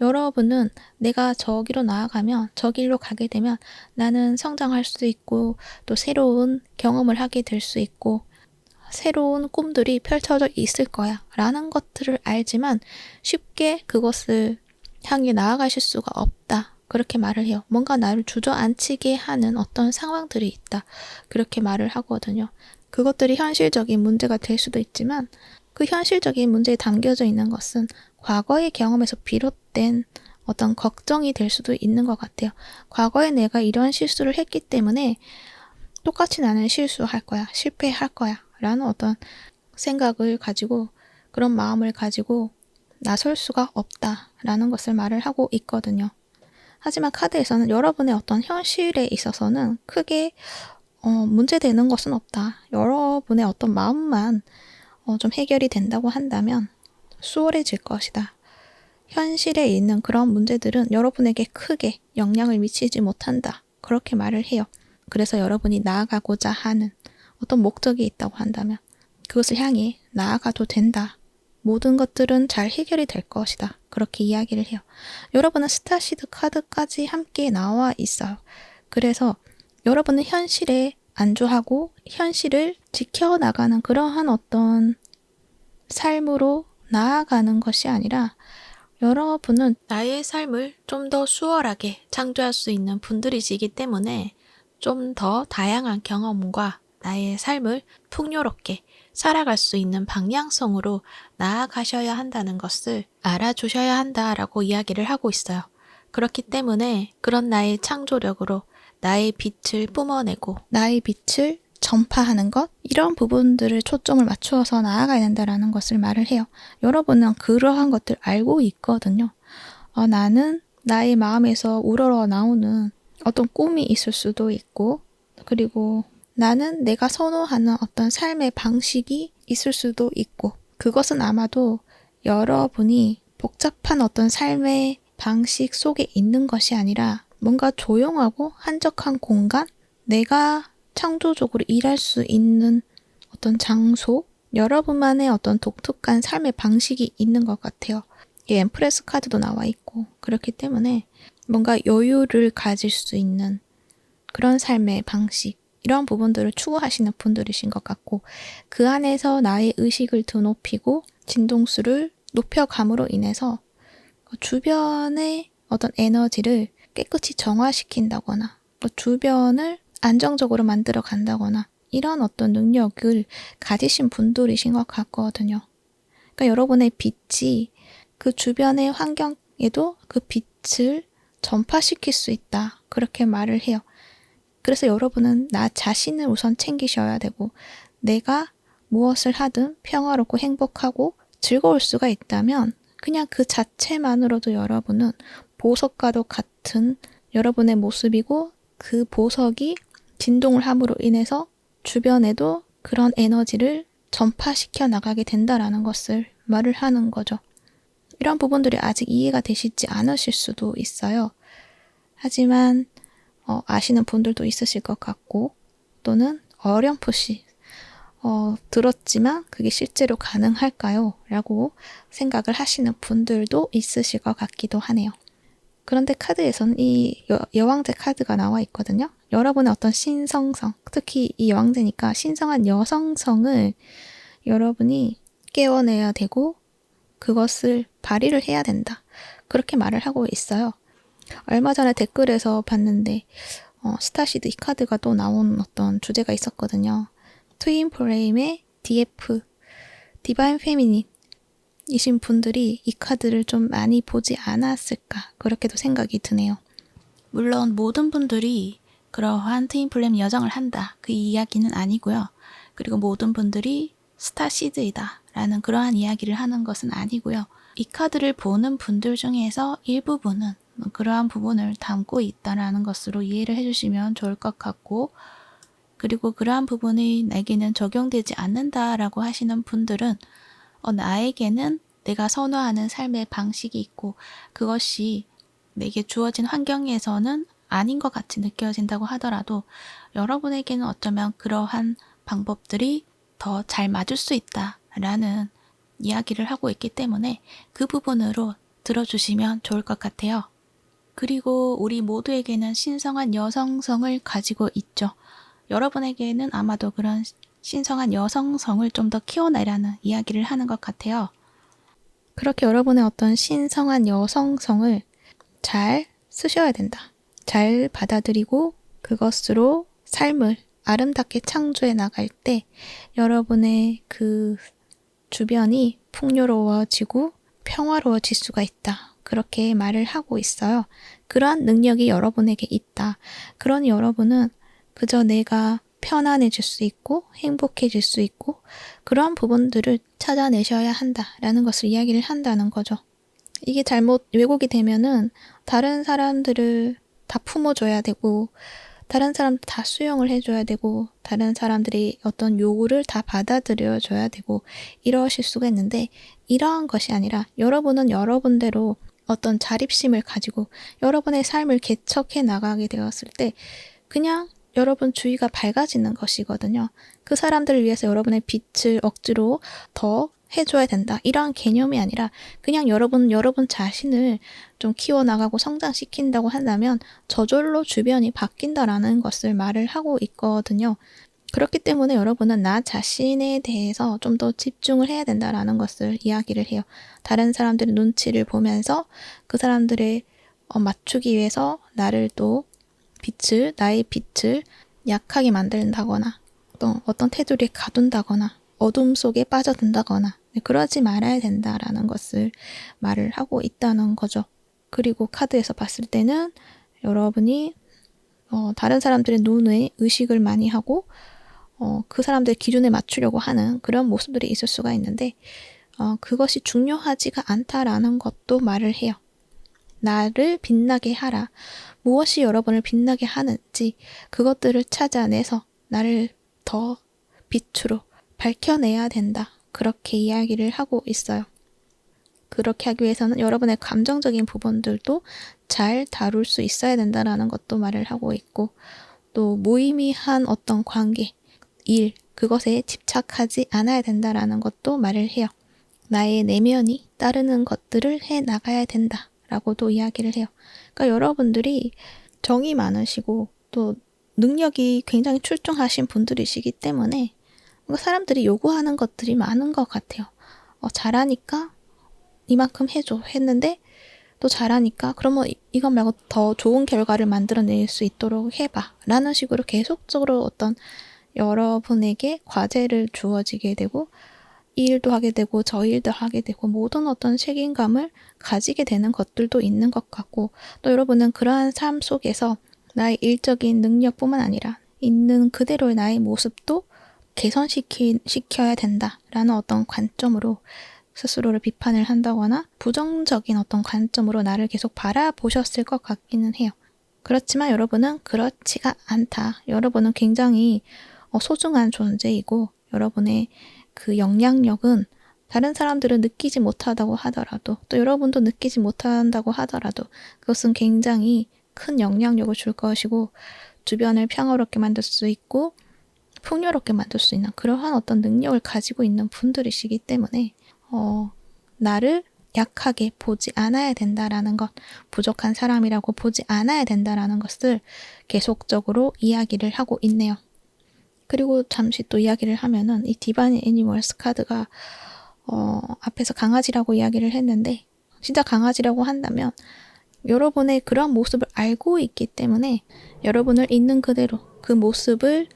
여러분은 내가 저기로 나아가면, 저 길로 가게 되면 나는 성장할 수 있고 또 새로운 경험을 하게 될 수 있고 새로운 꿈들이 펼쳐져 있을 거야 라는 것들을 알지만 쉽게 그것을 향해 나아가실 수가 없다, 그렇게 말을 해요. 뭔가 나를 주저앉히게 하는 어떤 상황들이 있다, 그렇게 말을 하거든요. 그것들이 현실적인 문제가 될 수도 있지만 그 현실적인 문제에 담겨져 있는 것은 과거의 경험에서 비롯된 어떤 걱정이 될 수도 있는 것 같아요. 과거에 내가 이런 실수를 했기 때문에 똑같이 나는 실수할 거야, 실패할 거야 라는 어떤 생각을 가지고, 그런 마음을 가지고 나설 수가 없다라는 것을 말을 하고 있거든요. 하지만 카드에서는 여러분의 어떤 현실에 있어서는 크게 문제되는 것은 없다. 여러분의 어떤 마음만 좀 해결이 된다고 한다면 수월해질 것이다. 현실에 있는 그런 문제들은 여러분에게 크게 영향을 미치지 못한다, 그렇게 말을 해요. 그래서 여러분이 나아가고자 하는 어떤 목적이 있다고 한다면 그것을 향해 나아가도 된다. 모든 것들은 잘 해결이 될 것이다, 그렇게 이야기를 해요. 여러분은 스타시드 카드까지 함께 나와 있어요. 그래서 여러분은 현실에 안주하고 현실을 지켜나가는 그러한 어떤 삶으로 나아가는 것이 아니라 여러분은 나의 삶을 좀 더 수월하게 창조할 수 있는 분들이시기 때문에 좀 더 다양한 경험과 나의 삶을 풍요롭게 살아갈 수 있는 방향성으로 나아가셔야 한다는 것을 알아주셔야 한다라고 이야기를 하고 있어요. 그렇기 때문에 그런 나의 창조력으로 나의 빛을 뿜어내고 나의 빛을 전파하는 것, 이런 부분들을 초점을 맞추어서 나아가야 된다라는 것을 말을 해요. 여러분은 그러한 것들 알고 있거든요. 나는 나의 마음에서 우러러 나오는 어떤 꿈이 있을 수도 있고, 그리고 나는 내가 선호하는 어떤 삶의 방식이 있을 수도 있고, 그것은 아마도 여러분이 복잡한 어떤 삶의 방식 속에 있는 것이 아니라 뭔가 조용하고 한적한 공간, 내가 창조적으로 일할 수 있는 어떤 장소, 여러분만의 어떤 독특한 삶의 방식이 있는 것 같아요. 엠프레스 카드도 나와 있고, 그렇기 때문에 뭔가 여유를 가질 수 있는 그런 삶의 방식, 이런 부분들을 추구하시는 분들이신 것 같고, 그 안에서 나의 의식을 드높이고 진동수를 높여감으로 인해서 주변의 어떤 에너지를 깨끗이 정화시킨다거나 주변을 안정적으로 만들어 간다거나 이런 어떤 능력을 가지신 분들이신 것 같거든요. 그러니까 여러분의 빛이 그 주변의 환경에도 그 빛을 전파시킬 수 있다. 그렇게 말을 해요. 그래서 여러분은 나 자신을 우선 챙기셔야 되고, 내가 무엇을 하든 평화롭고 행복하고 즐거울 수가 있다면 그냥 그 자체만으로도 여러분은 보석과도 같은 여러분의 모습이고, 그 보석이 진동을 함으로 인해서 주변에도 그런 에너지를 전파시켜 나가게 된다라는 것을 말을 하는 거죠. 이런 부분들이 아직 이해가 되시지 않으실 수도 있어요. 하지만 아시는 분들도 있으실 것 같고, 또는 어렴풋이 들었지만 그게 실제로 가능할까요? 라고 생각을 하시는 분들도 있으실 것 같기도 하네요. 그런데 카드에서는 이 여왕제 카드가 나와 있거든요. 여러분의 어떤 신성성, 특히 이 여왕제니까 신성한 여성성을 여러분이 깨워내야 되고 그것을 발휘를 해야 된다. 그렇게 말을 하고 있어요. 얼마 전에 댓글에서 봤는데 스타시드 이 카드가 또 나온 어떤 주제가 있었거든요. 트윈 플레임의 DF, 디바인 페미닌 이신 분들이 이 카드를 좀 많이 보지 않았을까, 그렇게도 생각이 드네요. 물론 모든 분들이 그러한 트윈 플레임 여정을 한다, 그 이야기는 아니고요. 그리고 모든 분들이 스타시드이다 라는 그러한 이야기를 하는 것은 아니고요. 이 카드를 보는 분들 중에서 일부분은 그러한 부분을 담고 있다라는 것으로 이해를 해주시면 좋을 것 같고, 그리고 그러한 부분이 내게는 적용되지 않는다라고 하시는 분들은 나에게는 내가 선호하는 삶의 방식이 있고 그것이 내게 주어진 환경에서는 아닌 것 같이 느껴진다고 하더라도 여러분에게는 어쩌면 그러한 방법들이 더 잘 맞을 수 있다라는 이야기를 하고 있기 때문에 그 부분으로 들어주시면 좋을 것 같아요. 그리고 우리 모두에게는 신성한 여성성을 가지고 있죠. 여러분에게는 아마도 그런 신성한 여성성을 좀 더 키워내라는 이야기를 하는 것 같아요. 그렇게 여러분의 어떤 신성한 여성성을 잘 쓰셔야 된다. 잘 받아들이고 그것으로 삶을 아름답게 창조해 나갈 때 여러분의 그 주변이 풍요로워지고 평화로워질 수가 있다. 그렇게 말을 하고 있어요. 그러한 능력이 여러분에게 있다. 그러니 여러분은 그저 내가 편안해질 수 있고 행복해질 수 있고 그러한 부분들을 찾아내셔야 한다라는 것을 이야기를 한다는 거죠. 이게 잘못 왜곡이 되면은 다른 사람들을 다 품어줘야 되고 다른 사람들 다 수용을 해줘야 되고 다른 사람들이 어떤 요구를 다 받아들여줘야 되고 이러실 수가 있는데, 이러한 것이 아니라 여러분은 여러분대로 어떤 자립심을 가지고 여러분의 삶을 개척해 나가게 되었을 때 그냥 여러분 주위가 밝아지는 것이거든요. 그 사람들을 위해서 여러분의 빛을 억지로 더 해줘야 된다, 이러한 개념이 아니라 그냥 여러분 자신을 좀 키워나가고 성장시킨다고 한다면 저절로 주변이 바뀐다라는 것을 말을 하고 있거든요. 그렇기 때문에 여러분은 나 자신에 대해서 좀 더 집중을 해야 된다라는 것을 이야기를 해요. 다른 사람들의 눈치를 보면서 그 사람들의 맞추기 위해서 나의 빛을 약하게 만든다거나 또 어떤 테두리에 가둔다거나 어둠 속에 빠져든다거나 그러지 말아야 된다라는 것을 말을 하고 있다는 거죠. 그리고 카드에서 봤을 때는 여러분이 다른 사람들의 눈에 의식을 많이 하고 그 사람들의 기준에 맞추려고 하는 그런 모습들이 있을 수가 있는데 그것이 중요하지가 않다라는 것도 말을 해요. 나를 빛나게 하라. 무엇이 여러분을 빛나게 하는지 그것들을 찾아내서 나를 더 빛으로 밝혀내야 된다. 그렇게 이야기를 하고 있어요. 그렇게 하기 위해서는 여러분의 감정적인 부분들도 잘 다룰 수 있어야 된다라는 것도 말을 하고 있고 또 무의미한 어떤 관계, 일, 그것에 집착하지 않아야 된다라는 것도 말을 해요. 나의 내면이 따르는 것들을 해 나가야 된다라고도 이야기를 해요. 그러니까 여러분들이 정이 많으시고 또 능력이 굉장히 출중하신 분들이시기 때문에 사람들이 요구하는 것들이 많은 것 같아요. 잘하니까 이만큼 해줘 했는데 또 잘하니까 그러면 이것 말고 더 좋은 결과를 만들어낼 수 있도록 해봐 라는 식으로 계속적으로 어떤 여러분에게 과제를 주어지게 되고 이 일도 하게 되고 저 일도 하게 되고 모든 어떤 책임감을 가지게 되는 것들도 있는 것 같고 또 여러분은 그러한 삶 속에서 나의 일적인 능력뿐만 아니라 있는 그대로의 나의 모습도 개선시켜야 된다라는 어떤 관점으로 스스로를 비판을 한다거나 부정적인 어떤 관점으로 나를 계속 바라보셨을 것 같기는 해요. 그렇지만 여러분은 그렇지가 않다. 여러분은 굉장히 소중한 존재이고 여러분의 그 영향력은 다른 사람들은 느끼지 못하다고 하더라도 또 여러분도 느끼지 못한다고 하더라도 그것은 굉장히 큰 영향력을 줄 것이고 주변을 평화롭게 만들 수 있고 풍요롭게 만들 수 있는 그러한 어떤 능력을 가지고 있는 분들이시기 때문에 나를 약하게 보지 않아야 된다라는 것, 부족한 사람이라고 보지 않아야 된다라는 것을 계속적으로 이야기를 하고 있네요. 그리고 잠시 또 이야기를 하면은 이 디바인 애니멀스 카드가 앞에서 강아지라고 이야기를 했는데 진짜 강아지라고 한다면 여러분의 그런 모습을 알고 있기 때문에 여러분을 있는 그대로 그 모습을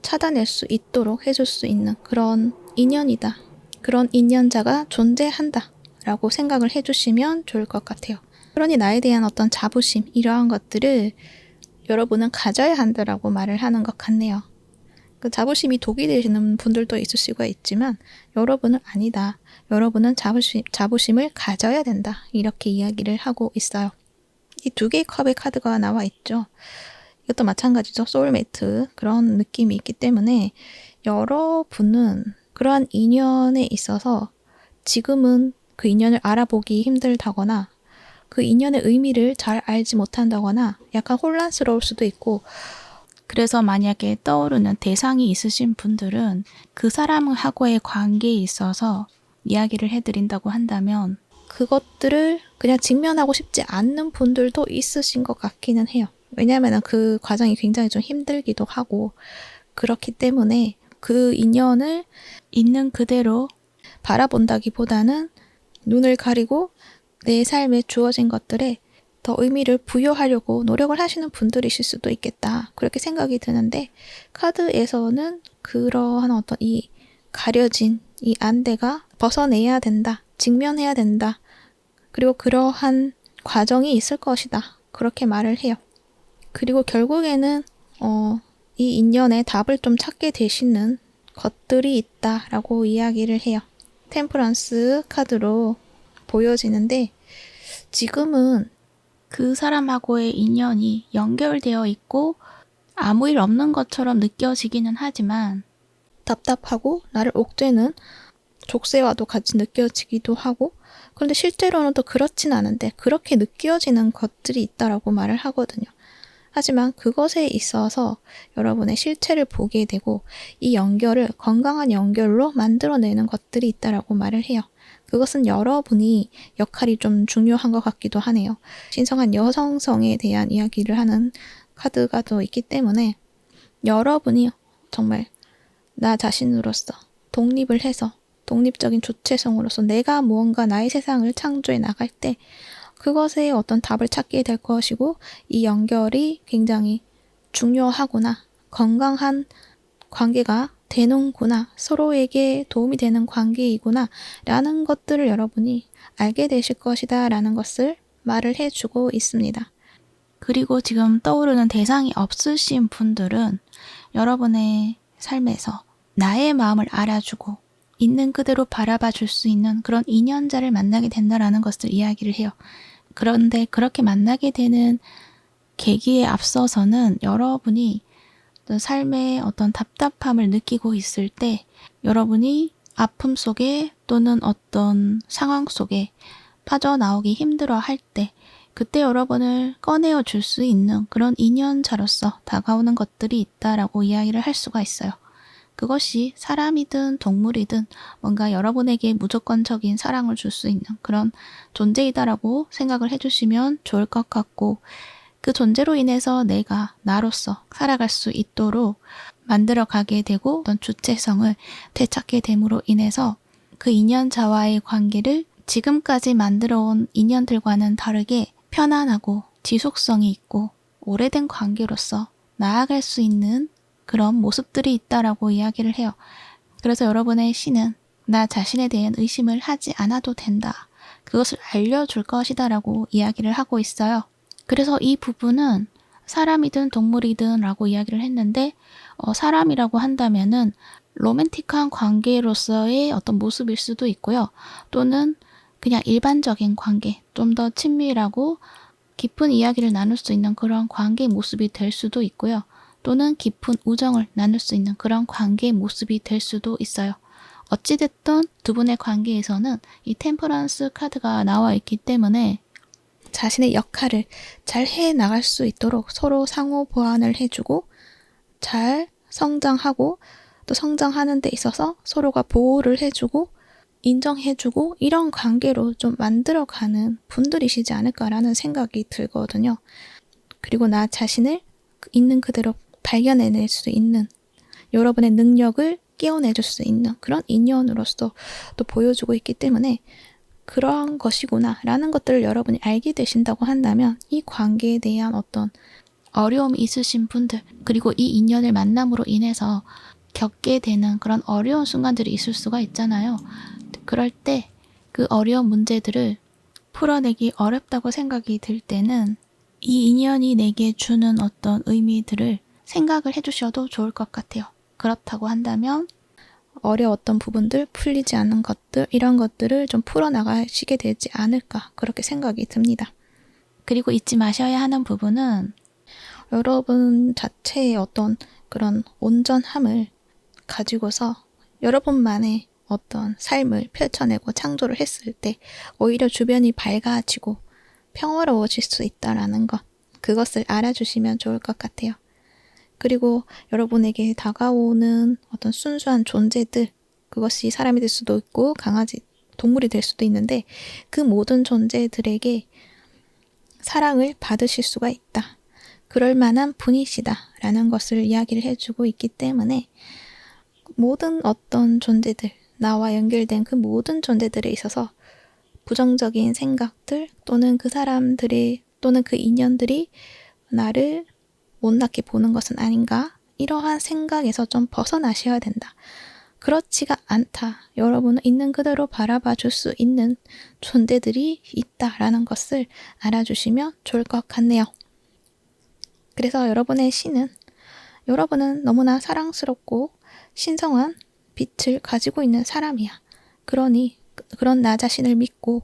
찾아낼 수 있도록 해줄 수 있는 그런 인연이다. 그런 인연자가 존재한다 라고 생각을 해주시면 좋을 것 같아요. 그러니 나에 대한 어떤 자부심 이러한 것들을 여러분은 가져야 한다라고 말을 하는 것 같네요. 그 자부심이 독이 되시는 분들도 있을 수가 있지만 여러분은 아니다. 여러분은 자부심을 가져야 된다. 이렇게 이야기를 하고 있어요. 이 두 개의 컵의 카드가 나와 있죠. 이것도 마찬가지죠. 소울메이트 그런 느낌이 있기 때문에 여러분은 그러한 인연에 있어서 지금은 그 인연을 알아보기 힘들다거나 그 인연의 의미를 잘 알지 못한다거나 약간 혼란스러울 수도 있고 그래서 만약에 떠오르는 대상이 있으신 분들은 그 사람하고의 관계에 있어서 이야기를 해드린다고 한다면 그것들을 그냥 직면하고 싶지 않는 분들도 있으신 것 같기는 해요. 왜냐하면 그 과정이 굉장히 좀 힘들기도 하고 그렇기 때문에 그 인연을 있는 그대로 바라본다기보다는 눈을 가리고 내 삶에 주어진 것들에 더 의미를 부여하려고 노력을 하시는 분들이실 수도 있겠다. 그렇게 생각이 드는데 카드에서는 그러한 어떤 이 가려진 이 안대가 벗어내야 된다. 직면해야 된다. 그리고 그러한 과정이 있을 것이다. 그렇게 말을 해요. 그리고 결국에는 이 인연의 답을 좀 찾게 되시는 것들이 있다라고 이야기를 해요. 템퍼런스 카드로 보여지는데 지금은 그 사람하고의 인연이 연결되어 있고 아무 일 없는 것처럼 느껴지기는 하지만 답답하고 나를 옥죄는 족쇄와도 같이 느껴지기도 하고 그런데 실제로는 또 그렇진 않은데 그렇게 느껴지는 것들이 있다라고 말을 하거든요. 하지만 그것에 있어서 여러분의 실체를 보게 되고 이 연결을 건강한 연결로 만들어내는 것들이 있다라고 말을 해요. 그것은 여러분이 역할이 좀 중요한 것 같기도 하네요. 신성한 여성성에 대한 이야기를 하는 카드가 또 있기 때문에 여러분이 정말 나 자신으로서 독립을 해서 독립적인 주체성으로서 내가 무언가 나의 세상을 창조해 나갈 때 그것에 어떤 답을 찾게 될 것이고 이 연결이 굉장히 중요하구나. 건강한 관계가 되는구나. 서로에게 도움이 되는 관계이구나. 라는 것들을 여러분이 알게 되실 것이다. 라는 것을 말을 해주고 있습니다. 그리고 지금 떠오르는 대상이 없으신 분들은 여러분의 삶에서 나의 마음을 알아주고 있는 그대로 바라봐 줄 수 있는 그런 인연자를 만나게 된다라는 것을 이야기를 해요. 그런데 그렇게 만나게 되는 계기에 앞서서는 여러분이 삶의 어떤 답답함을 느끼고 있을 때 여러분이 아픔 속에 또는 어떤 상황 속에 빠져나오기 힘들어 할 때 그때 여러분을 꺼내어 줄 수 있는 그런 인연자로서 다가오는 것들이 있다라고 이야기를 할 수가 있어요. 그것이 사람이든 동물이든 뭔가 여러분에게 무조건적인 사랑을 줄 수 있는 그런 존재이다라고 생각을 해주시면 좋을 것 같고 그 존재로 인해서 내가 나로서 살아갈 수 있도록 만들어가게 되고 어떤 주체성을 되찾게 됨으로 인해서 그 인연자와의 관계를 지금까지 만들어온 인연들과는 다르게 편안하고 지속성이 있고 오래된 관계로서 나아갈 수 있는 그런 모습들이 있다라고 이야기를 해요. 그래서 여러분의 시는 나 자신에 대한 의심을 하지 않아도 된다. 그것을 알려줄 것이다 라고 이야기를 하고 있어요. 그래서 이 부분은 사람이든 동물이든 라고 이야기를 했는데 사람이라고 한다면은 로맨틱한 관계로서의 어떤 모습일 수도 있고요. 또는 그냥 일반적인 관계, 좀 더 친밀하고 깊은 이야기를 나눌 수 있는 그런 관계의 모습이 될 수도 있고요. 또는 깊은 우정을 나눌 수 있는 그런 관계의 모습이 될 수도 있어요. 어찌됐든 두 분의 관계에서는 이 템퍼런스 카드가 나와 있기 때문에 자신의 역할을 잘 해나갈 수 있도록 서로 상호 보완을 해주고 잘 성장하고 또 성장하는 데 있어서 서로가 보호를 해주고 인정해주고 이런 관계로 좀 만들어가는 분들이시지 않을까라는 생각이 들거든요. 그리고 나 자신을 있는 그대로 발견해낼 수 있는 여러분의 능력을 깨워내줄 수 있는 그런 인연으로서 또 보여주고 있기 때문에 그러한 것이구나 라는 것들을 여러분이 알게 되신다고 한다면 이 관계에 대한 어떤 어려움이 있으신 분들 그리고 이 인연을 만남으로 인해서 겪게 되는 그런 어려운 순간들이 있을 수가 있잖아요. 그럴 때 그 어려운 문제들을 풀어내기 어렵다고 생각이 들 때는 이 인연이 내게 주는 어떤 의미들을 생각을 해주셔도 좋을 것 같아요. 그렇다고 한다면 어려웠던 부분들, 풀리지 않은 것들 이런 것들을 좀 풀어나가시게 되지 않을까 그렇게 생각이 듭니다. 그리고 잊지 마셔야 하는 부분은 여러분 자체의 어떤 그런 온전함을 가지고서 여러분만의 어떤 삶을 펼쳐내고 창조를 했을 때 오히려 주변이 밝아지고 평화로워질 수 있다라는 것 그것을 알아주시면 좋을 것 같아요. 그리고 여러분에게 다가오는 어떤 순수한 존재들 그것이 사람이 될 수도 있고 강아지, 동물이 될 수도 있는데 그 모든 존재들에게 사랑을 받으실 수가 있다. 그럴 만한 분이시다 라는 것을 이야기를 해주고 있기 때문에 모든 어떤 존재들, 나와 연결된 그 모든 존재들에 있어서 부정적인 생각들 또는 그 사람들의 또는 그 인연들이 나를 못났게 보는 것은 아닌가? 이러한 생각에서 좀 벗어나셔야 된다. 그렇지가 않다. 여러분은 있는 그대로 바라봐 줄 수 있는 존재들이 있다라는 것을 알아주시면 좋을 것 같네요. 그래서 여러분의 시는 여러분은 너무나 사랑스럽고 신성한 빛을 가지고 있는 사람이야. 그러니 그런 나 자신을 믿고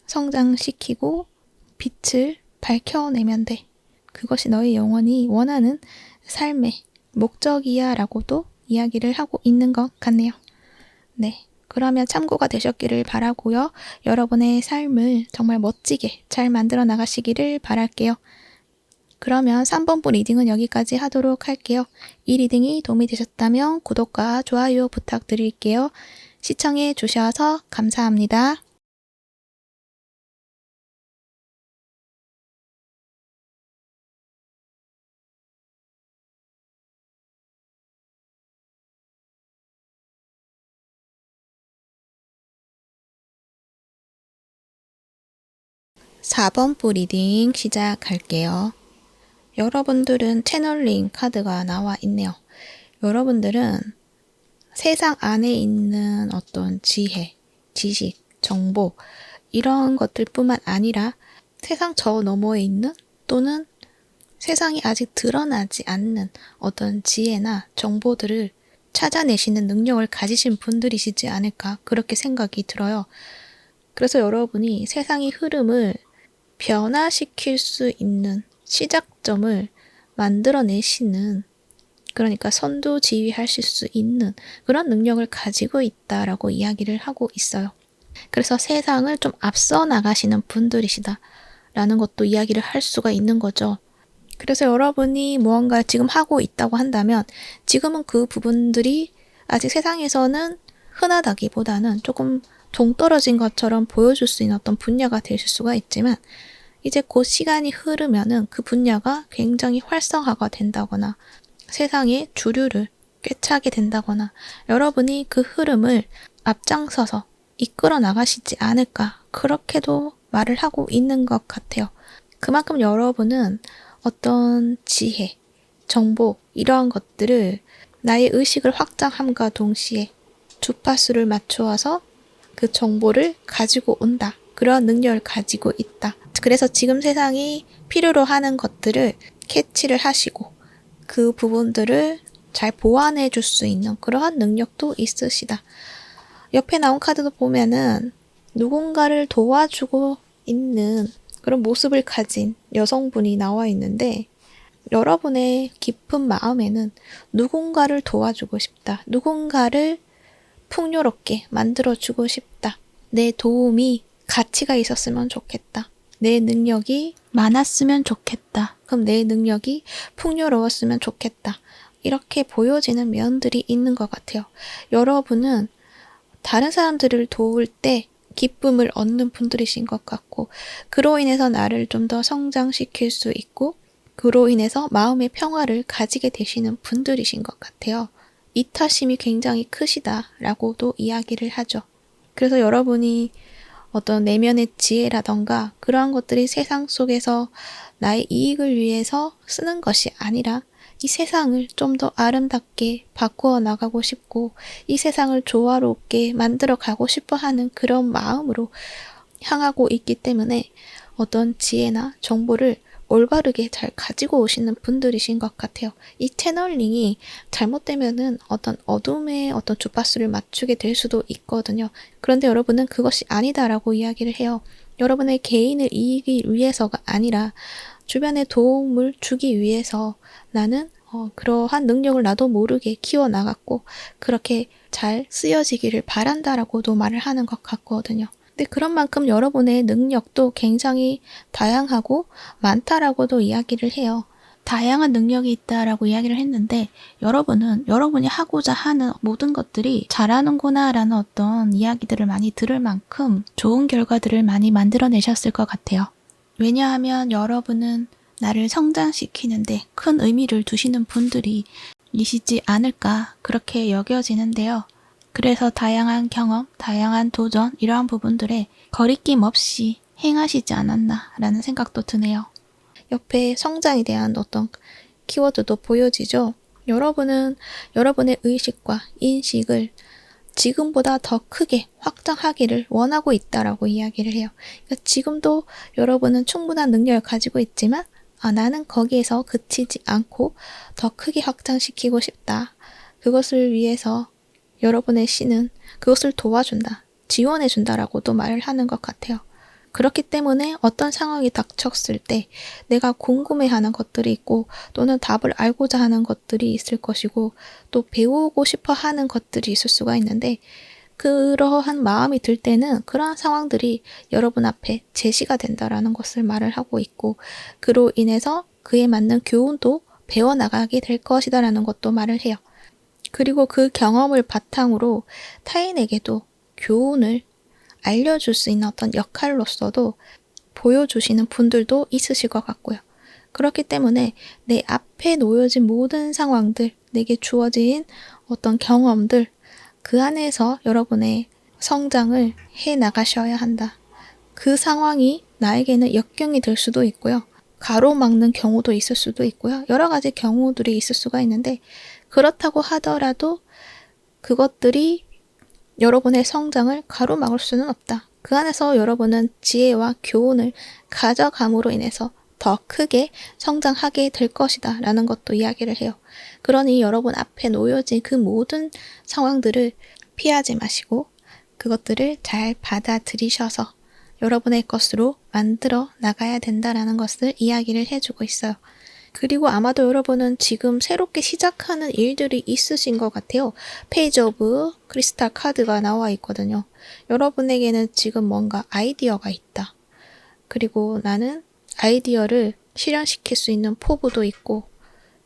성장시키고 빛을 밝혀내면 돼. 그것이 너의 영혼이 원하는 삶의 목적이야 라고도 이야기를 하고 있는 것 같네요. 네. 그러면 참고가 되셨기를 바라고요. 여러분의 삶을 정말 멋지게 잘 만들어 나가시기를 바랄게요. 그러면 3번부 리딩은 여기까지 하도록 할게요. 이 리딩이 도움이 되셨다면 구독과 좋아요 부탁드릴게요. 시청해 주셔서 감사합니다. 4번 부 리딩 시작할게요. 여러분들은 채널링 카드가 나와 있네요. 여러분들은 세상 안에 있는 어떤 지혜, 지식, 정보 이런 것들뿐만 아니라 세상 저 너머에 있는 또는 세상이 아직 드러나지 않는 어떤 지혜나 정보들을 찾아내시는 능력을 가지신 분들이시지 않을까 그렇게 생각이 들어요. 그래서 여러분이 세상의 흐름을 변화시킬 수 있는 시작점을 만들어내시는, 그러니까 선두지휘하실 수 있는 그런 능력을 가지고 있다라고 이야기를 하고 있어요. 그래서 세상을 좀 앞서 나가시는 분들이시다라는 것도 이야기를 할 수가 있는 거죠. 그래서 여러분이 무언가 지금 하고 있다고 한다면 지금은 그 부분들이 아직 세상에서는 흔하다기보다는 조금 동떨어진 것처럼 보여줄 수 있는 어떤 분야가 되실 수가 있지만 이제 곧 시간이 흐르면은 그 분야가 굉장히 활성화가 된다거나 세상의 주류를 꿰차게 된다거나 여러분이 그 흐름을 앞장서서 이끌어 나가시지 않을까 그렇게도 말을 하고 있는 것 같아요. 그만큼 여러분은 어떤 지혜, 정보 이러한 것들을 나의 의식을 확장함과 동시에 주파수를 맞추어서 그 정보를 가지고 온다. 그런 능력을 가지고 있다. 그래서 지금 세상이 필요로 하는 것들을 캐치를 하시고 그 부분들을 잘 보완해 줄 수 있는 그러한 능력도 있으시다. 옆에 나온 카드도 보면은 누군가를 도와주고 있는 그런 모습을 가진 여성분이 나와 있는데 여러분의 깊은 마음에는 누군가를 도와주고 싶다. 누군가를 풍요롭게 만들어주고 싶다. 내 도움이 가치가 있었으면 좋겠다. 내 능력이 많았으면 좋겠다. 그럼 내 능력이 풍요로웠으면 좋겠다. 이렇게 보여지는 면들이 있는 것 같아요. 여러분은 다른 사람들을 도울 때 기쁨을 얻는 분들이신 것 같고 그로 인해서 나를 좀 더 성장시킬 수 있고 그로 인해서 마음의 평화를 가지게 되시는 분들이신 것 같아요. 이타심이 굉장히 크시다라고도 이야기를 하죠. 그래서 여러분이 어떤 내면의 지혜라던가 그러한 것들이 세상 속에서 나의 이익을 위해서 쓰는 것이 아니라 이 세상을 좀 더 아름답게 바꾸어 나가고 싶고 이 세상을 조화롭게 만들어 가고 싶어 하는 그런 마음으로 향하고 있기 때문에 어떤 지혜나 정보를 올바르게 잘 가지고 오시는 분들이신 것 같아요. 이 채널링이 잘못되면은 어떤 어둠의 어떤 주파수를 맞추게 될 수도 있거든요. 그런데 여러분은 그것이 아니다라고 이야기를 해요. 여러분의 개인의 이익을 위해서가 아니라 주변에 도움을 주기 위해서 나는 그러한 능력을 나도 모르게 키워나갔고 그렇게 잘 쓰여지기를 바란다라고도 말을 하는 것 같거든요. 근데 그런 만큼 여러분의 능력도 굉장히 다양하고 많다라고도 이야기를 해요. 다양한 능력이 있다라고 이야기를 했는데 여러분은 여러분이 하고자 하는 모든 것들이 잘하는구나 라는 어떤 이야기들을 많이 들을 만큼 좋은 결과들을 많이 만들어내셨을 것 같아요. 왜냐하면 여러분은 나를 성장시키는데 큰 의미를 두시는 분들이 이시지 않을까 그렇게 여겨지는데요. 그래서 다양한 경험, 다양한 도전 이러한 부분들에 거리낌 없이 행하시지 않았나 라는 생각도 드네요. 옆에 성장에 대한 어떤 키워드도 보여지죠. 여러분은 여러분의 의식과 인식을 지금보다 더 크게 확장하기를 원하고 있다라고 이야기를 해요. 그러니까 지금도 여러분은 충분한 능력을 가지고 있지만 나는 거기에서 그치지 않고 더 크게 확장시키고 싶다. 그것을 위해서 여러분의 신은 그것을 도와준다, 지원해준다라고도 말을 하는 것 같아요. 그렇기 때문에 어떤 상황이 닥쳤을 때 내가 궁금해하는 것들이 있고 또는 답을 알고자 하는 것들이 있을 것이고 또 배우고 싶어 하는 것들이 있을 수가 있는데 그러한 마음이 들 때는 그러한 상황들이 여러분 앞에 제시가 된다라는 것을 말을 하고 있고 그로 인해서 그에 맞는 교훈도 배워나가게 될 것이다라는 것도 말을 해요. 그리고 그 경험을 바탕으로 타인에게도 교훈을 알려줄 수 있는 어떤 역할로서도 보여주시는 분들도 있으실 것 같고요. 그렇기 때문에 내 앞에 놓여진 모든 상황들, 내게 주어진 어떤 경험들, 그 안에서 여러분의 성장을 해 나가셔야 한다. 그 상황이 나에게는 역경이 될 수도 있고요. 가로막는 경우도 있을 수도 있고요. 여러 가지 경우들이 있을 수가 있는데 그렇다고 하더라도 그것들이 여러분의 성장을 가로막을 수는 없다. 그 안에서 여러분은 지혜와 교훈을 가져감으로 인해서 더 크게 성장하게 될 것이다 라는 것도 이야기를 해요. 그러니 여러분 앞에 놓여진 그 모든 상황들을 피하지 마시고 그것들을 잘 받아들이셔서 여러분의 것으로 만들어 나가야 된다라는 것을 이야기를 해주고 있어요. 그리고 아마도 여러분은 지금 새롭게 시작하는 일들이 있으신 것 같아요. 페이지 오브 크리스탈 카드가 나와 있거든요. 여러분에게는 지금 뭔가 아이디어가 있다. 그리고 나는 아이디어를 실현시킬 수 있는 포부도 있고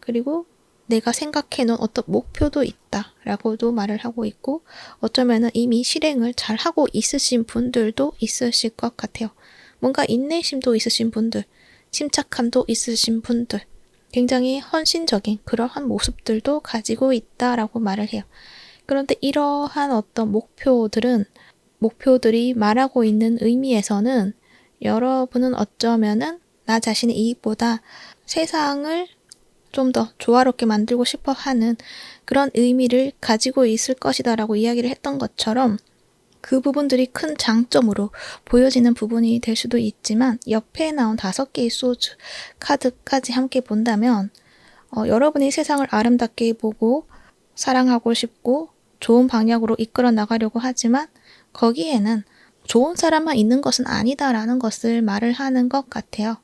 그리고 내가 생각해놓은 어떤 목표도 있다 라고도 말을 하고 있고 어쩌면은 이미 실행을 잘 하고 있으신 분들도 있으실 것 같아요. 뭔가 인내심도 있으신 분들, 침착함도 있으신 분들, 굉장히 헌신적인 그러한 모습들도 가지고 있다라고 말을 해요. 그런데 이러한 어떤 목표들이 말하고 있는 의미에서는 여러분은 어쩌면은 나 자신의 이익보다 세상을 좀 더 조화롭게 만들고 싶어 하는 그런 의미를 가지고 있을 것이다 라고 이야기를 했던 것처럼 그 부분들이 큰 장점으로 보여지는 부분이 될 수도 있지만 옆에 나온 5개의 소주 카드까지 함께 본다면 여러분이 세상을 아름답게 보고 사랑하고 싶고 좋은 방향으로 이끌어 나가려고 하지만 거기에는 좋은 사람만 있는 것은 아니다라는 것을 말을 하는 것 같아요.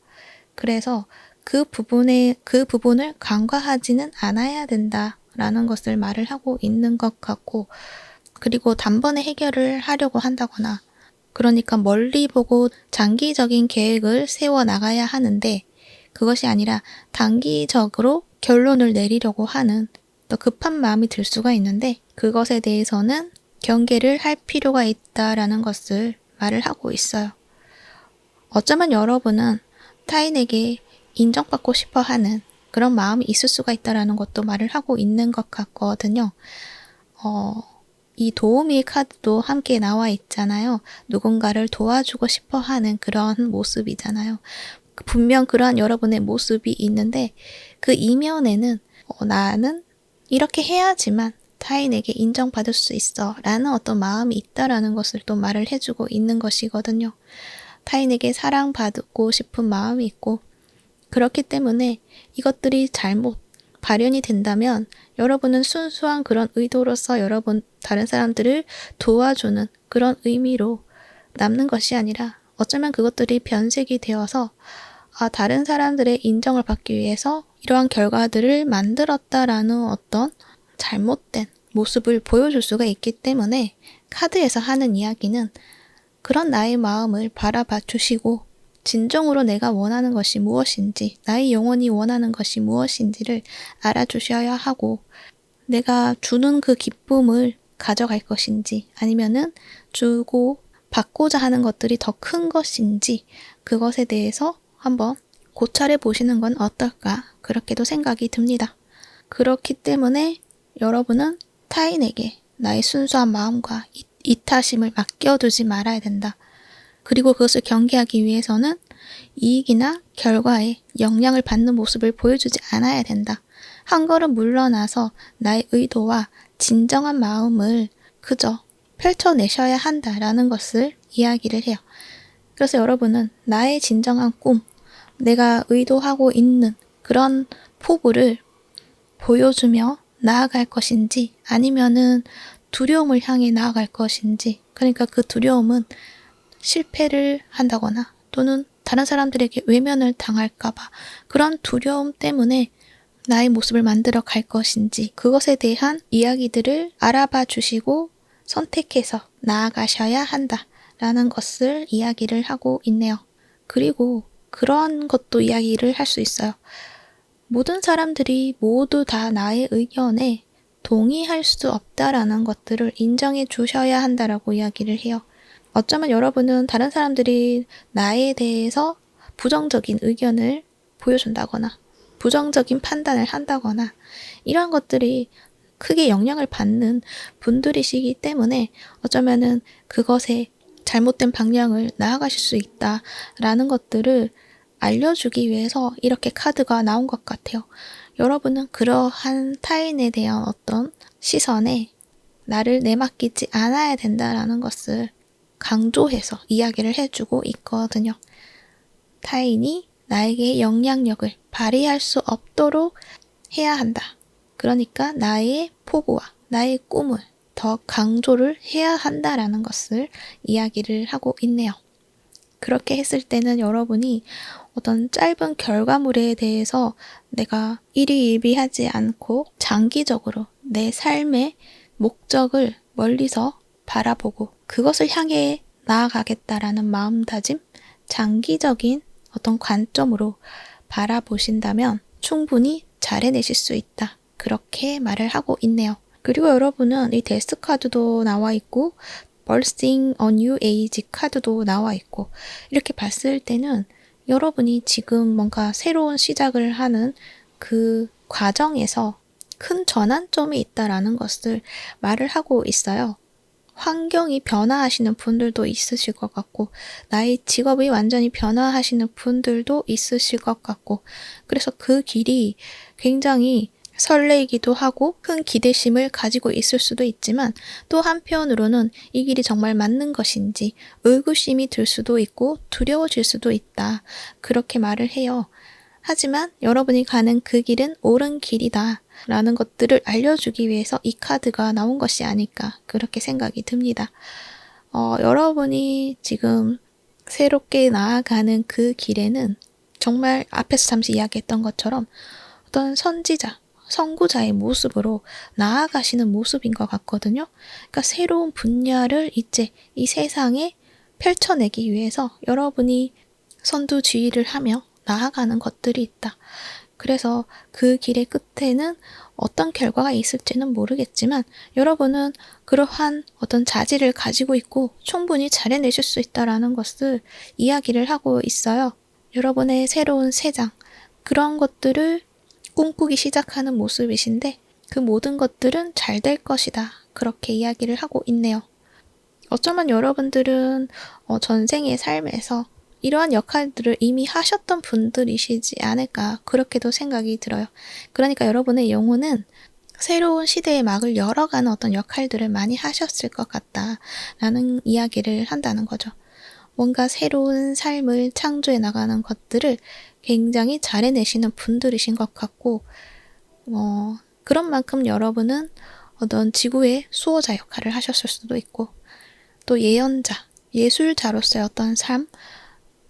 그래서 그 부분을 간과하지는 않아야 된다라는 것을 말을 하고 있는 것 같고 그리고 단번에 해결을 하려고 한다거나 그러니까 멀리 보고 장기적인 계획을 세워 나가야 하는데 그것이 아니라 단기적으로 결론을 내리려고 하는 또 급한 마음이 들 수가 있는데 그것에 대해서는 경계를 할 필요가 있다라는 것을 말을 하고 있어요. 어쩌면 여러분은 타인에게 인정받고 싶어 하는 그런 마음이 있을 수가 있다라는 것도 말을 하고 있는 것 같거든요. 이 도우미 카드도 함께 나와 있잖아요. 누군가를 도와주고 싶어 하는 그런 모습이잖아요. 분명 그러한 여러분의 모습이 있는데 그 이면에는 나는 이렇게 해야지만 타인에게 인정받을 수 있어 라는 어떤 마음이 있다라는 것을 또 말을 해주고 있는 것이거든요. 타인에게 사랑받고 싶은 마음이 있고 그렇기 때문에 이것들이 잘못 발현이 된다면 여러분은 순수한 그런 의도로서 다른 사람들을 도와주는 그런 의미로 남는 것이 아니라 어쩌면 그것들이 변색이 되어서 다른 사람들의 인정을 받기 위해서 이러한 결과들을 만들었다라는 어떤 잘못된 모습을 보여줄 수가 있기 때문에 카드에서 하는 이야기는 그런 나의 마음을 바라봐 주시고 진정으로 내가 원하는 것이 무엇인지, 나의 영혼이 원하는 것이 무엇인지를 알아주셔야 하고 내가 주는 그 기쁨을 가져갈 것인지 아니면은 주고 받고자 하는 것들이 더 큰 것인지 그것에 대해서 한번 고찰해 보시는 건 어떨까 그렇게도 생각이 듭니다. 그렇기 때문에 여러분은 타인에게 나의 순수한 마음과 이타심을 맡겨두지 말아야 된다. 그리고 그것을 경계하기 위해서는 이익이나 결과에 영향을 받는 모습을 보여주지 않아야 된다. 한 걸음 물러나서 나의 의도와 진정한 마음을 그저 펼쳐내셔야 한다라는 것을 이야기를 해요. 그래서 여러분은 나의 진정한 꿈, 내가 의도하고 있는 그런 포부를 보여주며 나아갈 것인지 아니면은 두려움을 향해 나아갈 것인지 그러니까 그 두려움은 실패를 한다거나 또는 다른 사람들에게 외면을 당할까봐 그런 두려움 때문에 나의 모습을 만들어 갈 것인지 그것에 대한 이야기들을 알아봐 주시고 선택해서 나아가셔야 한다라는 것을 이야기를 하고 있네요. 그리고 그런 것도 이야기를 할 수 있어요. 모든 사람들이 모두 다 나의 의견에 동의할 수 없다라는 것들을 인정해 주셔야 한다라고 이야기를 해요. 어쩌면 여러분은 다른 사람들이 나에 대해서 부정적인 의견을 보여준다거나 부정적인 판단을 한다거나 이런 것들이 크게 영향을 받는 분들이시기 때문에 어쩌면은 그것에 잘못된 방향을 나아가실 수 있다라는 것들을 알려주기 위해서 이렇게 카드가 나온 것 같아요. 여러분은 그러한 타인에 대한 어떤 시선에 나를 내맡기지 않아야 된다라는 것을 강조해서 이야기를 해주고 있거든요. 타인이 나에게 영향력을 발휘할 수 없도록 해야 한다. 그러니까 나의 포부와 나의 꿈을 더 강조를 해야 한다라는 것을 이야기를 하고 있네요. 그렇게 했을 때는 여러분이 어떤 짧은 결과물에 대해서 내가 일희일비하지 않고 장기적으로 내 삶의 목적을 멀리서 바라보고 그것을 향해 나아가겠다라는 마음다짐, 장기적인 어떤 관점으로 바라보신다면 충분히 잘 해내실 수 있다. 그렇게 말을 하고 있네요. 그리고 여러분은 이 데스 카드도 나와 있고 Bursting a New Age 카드도 나와 있고 이렇게 봤을 때는 여러분이 지금 뭔가 새로운 시작을 하는 그 과정에서 큰 전환점이 있다라는 것을 말을 하고 있어요. 환경이 변화하시는 분들도 있으실 것 같고 나의 직업이 완전히 변화하시는 분들도 있으실 것 같고 그래서 그 길이 굉장히 설레이기도 하고 큰 기대심을 가지고 있을 수도 있지만 또 한편으로는 이 길이 정말 맞는 것인지 의구심이 들 수도 있고 두려워질 수도 있다. 그렇게 말을 해요. 하지만 여러분이 가는 그 길은 옳은 길이다 라는 것들을 알려주기 위해서 이 카드가 나온 것이 아닐까 그렇게 생각이 듭니다. 여러분이 지금 새롭게 나아가는 그 길에는 정말 앞에서 잠시 이야기했던 것처럼 어떤 선지자, 선구자의 모습으로 나아가시는 모습인 것 같거든요. 그러니까 새로운 분야를 이제 이 세상에 펼쳐내기 위해서 여러분이 선두주의를 하며 나아가는 것들이 있다. 그래서 그 길의 끝에는 어떤 결과가 있을지는 모르겠지만 여러분은 그러한 어떤 자질을 가지고 있고 충분히 잘 해내실 수 있다라는 것을 이야기를 하고 있어요. 여러분의 새로운 세장, 그런 것들을 꿈꾸기 시작하는 모습이신데 그 모든 것들은 잘 될 것이다. 그렇게 이야기를 하고 있네요. 어쩌면 여러분들은 전생의 삶에서 이러한 역할들을 이미 하셨던 분들이시지 않을까 그렇게도 생각이 들어요. 그러니까 여러분의 영혼은 새로운 시대의 막을 열어가는 어떤 역할들을 많이 하셨을 것 같다라는 이야기를 한다는 거죠. 뭔가 새로운 삶을 창조해 나가는 것들을 굉장히 잘 해내시는 분들이신 것 같고 그런 만큼 여러분은 어떤 지구의 수호자 역할을 하셨을 수도 있고 또 예언자, 예술자로서의 어떤 삶,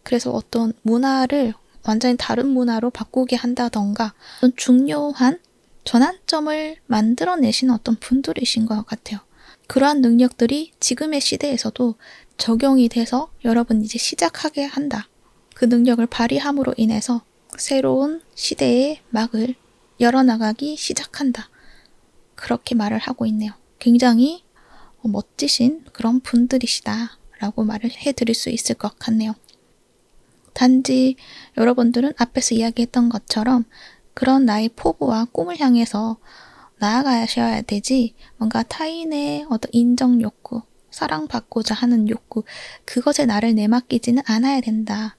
그래서 어떤 문화를 완전히 다른 문화로 바꾸게 한다던가 어떤 중요한 전환점을 만들어내시는 어떤 분들이신 것 같아요. 그러한 능력들이 지금의 시대에서도 적용이 돼서 여러분 이제 시작하게 한다. 그 능력을 발휘함으로 인해서 새로운 시대의 막을 열어나가기 시작한다. 그렇게 말을 하고 있네요. 굉장히 멋지신 그런 분들이시다 라고 말을 해드릴 수 있을 것 같네요. 단지 여러분들은 앞에서 이야기했던 것처럼 그런 나의 포부와 꿈을 향해서 나아가셔야 되지 뭔가 타인의 어떤 인정 욕구, 사랑받고자 하는 욕구, 그것에 나를 내맡기지는 않아야 된다.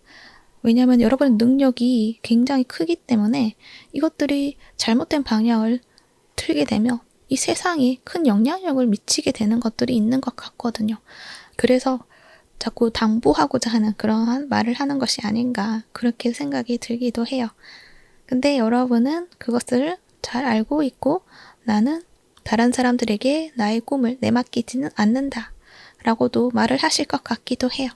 왜냐하면 여러분의 능력이 굉장히 크기 때문에 이것들이 잘못된 방향을 틀게 되면 이 세상에 큰 영향력을 미치게 되는 것들이 있는 것 같거든요. 그래서 자꾸 당부하고자 하는 그러한 말을 하는 것이 아닌가 그렇게 생각이 들기도 해요. 근데 여러분은 그것을 잘 알고 있고 나는 다른 사람들에게 나의 꿈을 내맡기지는 않는다 라고도 말을 하실 것 같기도 해요.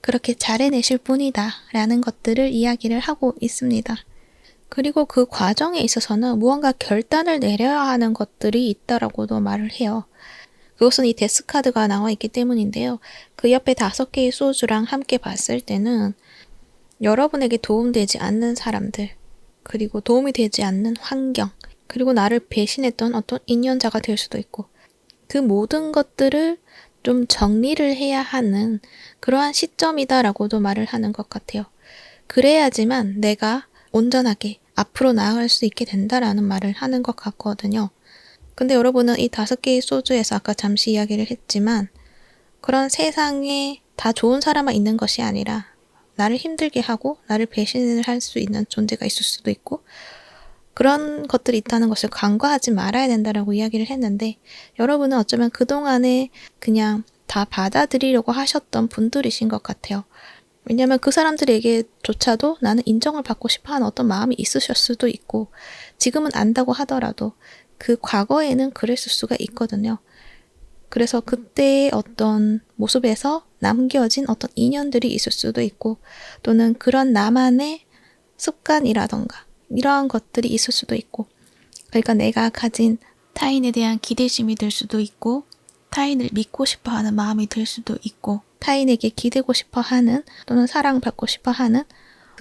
그렇게 잘 해내실 뿐이다 라는 것들을 이야기를 하고 있습니다. 그리고 그 과정에 있어서는 무언가 결단을 내려야 하는 것들이 있다라고도 말을 해요. 그것은 이 데스카드가 나와 있기 때문인데요. 그 옆에 5개의 소주랑 함께 봤을 때는 여러분에게 도움되지 않는 사람들, 그리고 도움이 되지 않는 환경, 그리고 나를 배신했던 어떤 인연자가 될 수도 있고 그 모든 것들을 좀 정리를 해야 하는 그러한 시점이다라고도 말을 하는 것 같아요. 그래야지만 내가 온전하게 앞으로 나아갈 수 있게 된다라는 말을 하는 것 같거든요. 근데 여러분은 이 5개의 소주에서 아까 잠시 이야기를 했지만 그런 세상의 다 좋은 사람만 있는 것이 아니라 나를 힘들게 하고 나를 배신을 할 수 있는 존재가 있을 수도 있고 그런 것들이 있다는 것을 간과하지 말아야 된다라고 이야기를 했는데 여러분은 어쩌면 그동안에 그냥 다 받아들이려고 하셨던 분들이신 것 같아요. 왜냐하면 그 사람들에게조차도 나는 인정을 받고 싶어하는 어떤 마음이 있으실 수도 있고 지금은 안다고 하더라도 그 과거에는 그랬을 수가 있거든요. 그래서 그때의 어떤 모습에서 남겨진 어떤 인연들이 있을 수도 있고 또는 그런 나만의 습관이라던가 이러한 것들이 있을 수도 있고 그러니까 내가 가진 타인에 대한 기대심이 들 수도 있고 타인을 믿고 싶어하는 마음이 들 수도 있고 타인에게 기대고 싶어하는 또는 사랑받고 싶어하는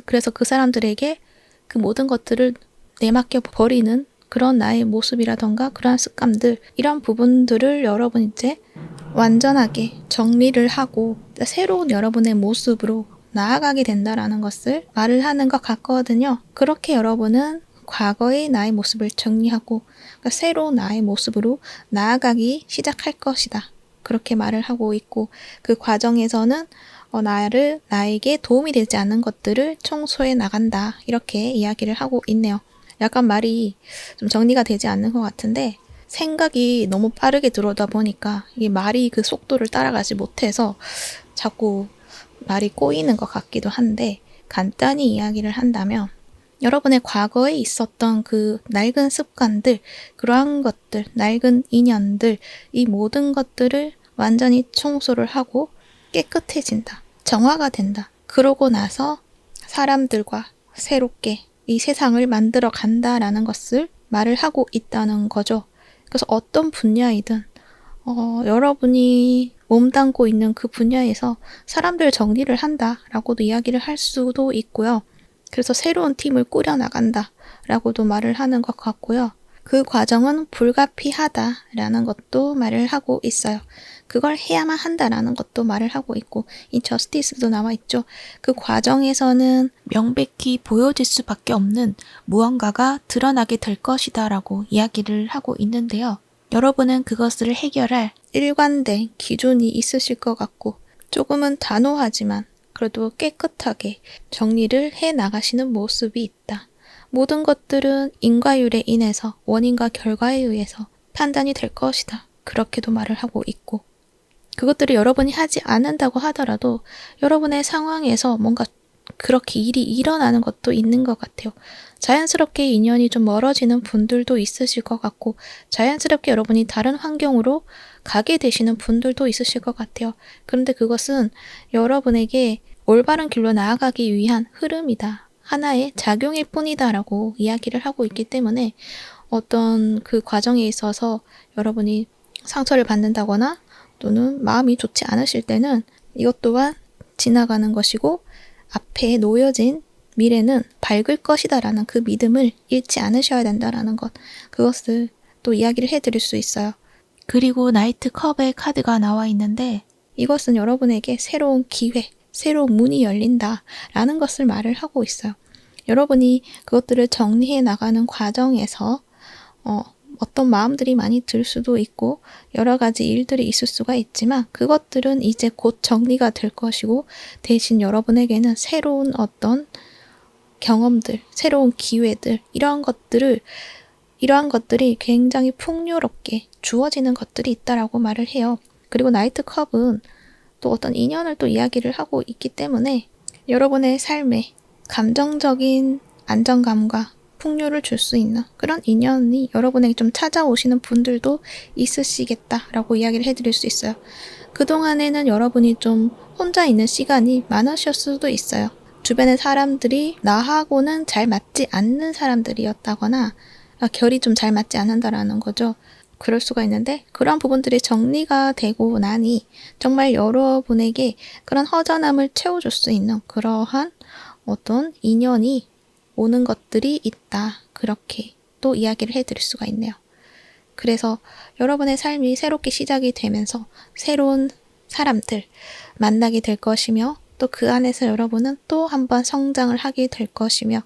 그래서 그 사람들에게 그 모든 것들을 내맡겨 버리는 그런 나의 모습이라던가 그러한 습관들 이런 부분들을 여러분 이제 완전하게 정리를 하고 새로운 여러분의 모습으로 나아가게 된다라는 것을 말을 하는 것 같거든요. 그렇게 여러분은 과거의 나의 모습을 정리하고 그러니까 새로운 나의 모습으로 나아가기 시작할 것이다. 그렇게 말을 하고 있고 그 과정에서는 나에게 도움이 되지 않는 것들을 청소해 나간다. 이렇게 이야기를 하고 있네요. 약간 말이 좀 정리가 되지 않는 것 같은데 생각이 너무 빠르게 들어오다 보니까 이 말이 그 속도를 따라가지 못해서 자꾸 말이 꼬이는 것 같기도 한데 간단히 이야기를 한다면 여러분의 과거에 있었던 그 낡은 습관들, 그러한 것들, 낡은 인연들, 이 모든 것들을 완전히 청소를 하고 깨끗해진다. 정화가 된다. 그러고 나서 사람들과 새롭게 이 세상을 만들어 간다라는 것을 말을 하고 있다는 거죠. 그래서 어떤 분야이든 여러분이 몸담고 있는 그 분야에서 사람들 정리를 한다라고도 이야기를 할 수도 있고요. 그래서 새로운 팀을 꾸려나간다라고도 말을 하는 것 같고요. 그 과정은 불가피하다라는 것도 말을 하고 있어요. 그걸 해야만 한다라는 것도 말을 하고 있고 이 저스티스도 나와 있죠. 그 과정에서는 명백히 보여질 수밖에 없는 무언가가 드러나게 될 것이다 라고 이야기를 하고 있는데요. 여러분은 그것을 해결할 일관된 기준이 있으실 것 같고 조금은 단호하지만 그래도 깨끗하게 정리를 해 나가시는 모습이 있다. 모든 것들은 인과율에 인해서 원인과 결과에 의해서 판단이 될 것이다. 그렇게도 말을 하고 있고 그것들을 여러분이 하지 않는다고 하더라도 여러분의 상황에서 뭔가 그렇게 일이 일어나는 것도 있는 것 같아요. 자연스럽게 인연이 좀 멀어지는 분들도 있으실 것 같고 자연스럽게 여러분이 다른 환경으로 가게 되시는 분들도 있으실 것 같아요. 그런데 그것은 여러분에게 올바른 길로 나아가기 위한 흐름이다. 하나의 작용일 뿐이다라고 이야기를 하고 있기 때문에 어떤 그 과정에 있어서 여러분이 상처를 받는다거나 또는 마음이 좋지 않으실 때는 이것 또한 지나가는 것이고 앞에 놓여진 미래는 밝을 것이다라는 그 믿음을 잃지 않으셔야 된다라는 것 그것을 또 이야기를 해드릴 수 있어요. 그리고 나이트 컵의 카드가 나와 있는데 이것은 여러분에게 새로운 기회, 새로운 문이 열린다라는 것을 말을 하고 있어요. 여러분이 그것들을 정리해 나가는 과정에서 어떤 마음들이 많이 들 수도 있고 여러 가지 일들이 있을 수가 있지만 그것들은 이제 곧 정리가 될 것이고 대신 여러분에게는 새로운 어떤 경험들, 새로운 기회들 이러한 것들이 굉장히 풍요롭게 주어지는 것들이 있다라고 말을 해요. 그리고 나이트 컵은 또 어떤 인연을 또 이야기를 하고 있기 때문에 여러분의 삶에 감정적인 안정감과 풍요를 줄 수 있는 그런 인연이 여러분에게 좀 찾아오시는 분들도 있으시겠다라고 이야기를 해드릴 수 있어요. 그동안에는 여러분이 좀 혼자 있는 시간이 많으실 수도 있어요. 주변의 사람들이 나하고는 잘 맞지 않는 사람들이었다거나 결이 좀 잘 맞지 않는다라는 거죠. 그럴 수가 있는데 그런 부분들이 정리가 되고 나니 정말 여러분에게 그런 허전함을 채워줄 수 있는 그러한 어떤 인연이 오는 것들이 있다. 그렇게 또 이야기를 해드릴 수가 있네요. 그래서 여러분의 삶이 새롭게 시작이 되면서 새로운 사람들 만나게 될 것이며 또 그 안에서 여러분은 또 한 번 성장을 하게 될 것이며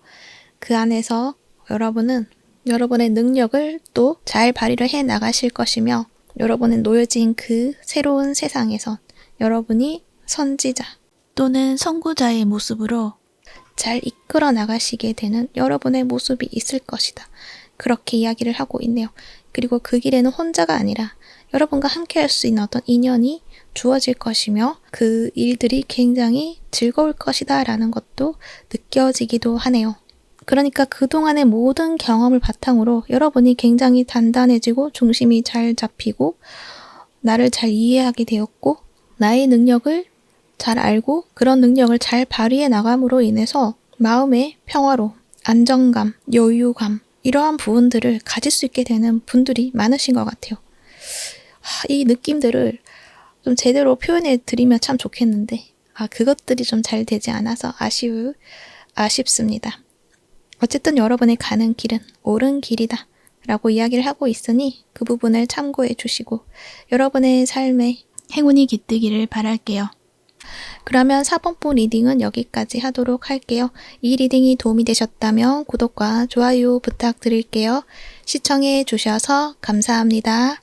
그 안에서 여러분은 여러분의 능력을 또 잘 발휘를 해 나가실 것이며 여러분의 놓여진 그 새로운 세상에서 여러분이 선지자 또는 선구자의 모습으로 잘 이끌어 나가시게 되는 여러분의 모습이 있을 것이다. 그렇게 이야기를 하고 있네요. 그리고 그 길에는 혼자가 아니라 여러분과 함께 할 수 있는 어떤 인연이 주어질 것이며 그 일들이 굉장히 즐거울 것이다 라는 것도 느껴지기도 하네요. 그러니까 그동안의 모든 경험을 바탕으로 여러분이 굉장히 단단해지고 중심이 잘 잡히고 나를 잘 이해하게 되었고 나의 능력을 잘 알고 그런 능력을 잘 발휘해 나감으로 인해서 마음의 평화로 안정감, 여유감 이러한 부분들을 가질 수 있게 되는 분들이 많으신 것 같아요. 이 느낌들을 좀 제대로 표현해 드리면 참 좋겠는데 그것들이 좀 잘 되지 않아서 아쉽습니다. 어쨌든 여러분의 가는 길은 옳은 길이다 라고 이야기를 하고 있으니 그 부분을 참고해 주시고 여러분의 삶에 행운이 깃들기를 바랄게요. 그러면 4번부 리딩은 여기까지 하도록 할게요. 이 리딩이 도움이 되셨다면 구독과 좋아요 부탁드릴게요. 시청해 주셔서 감사합니다.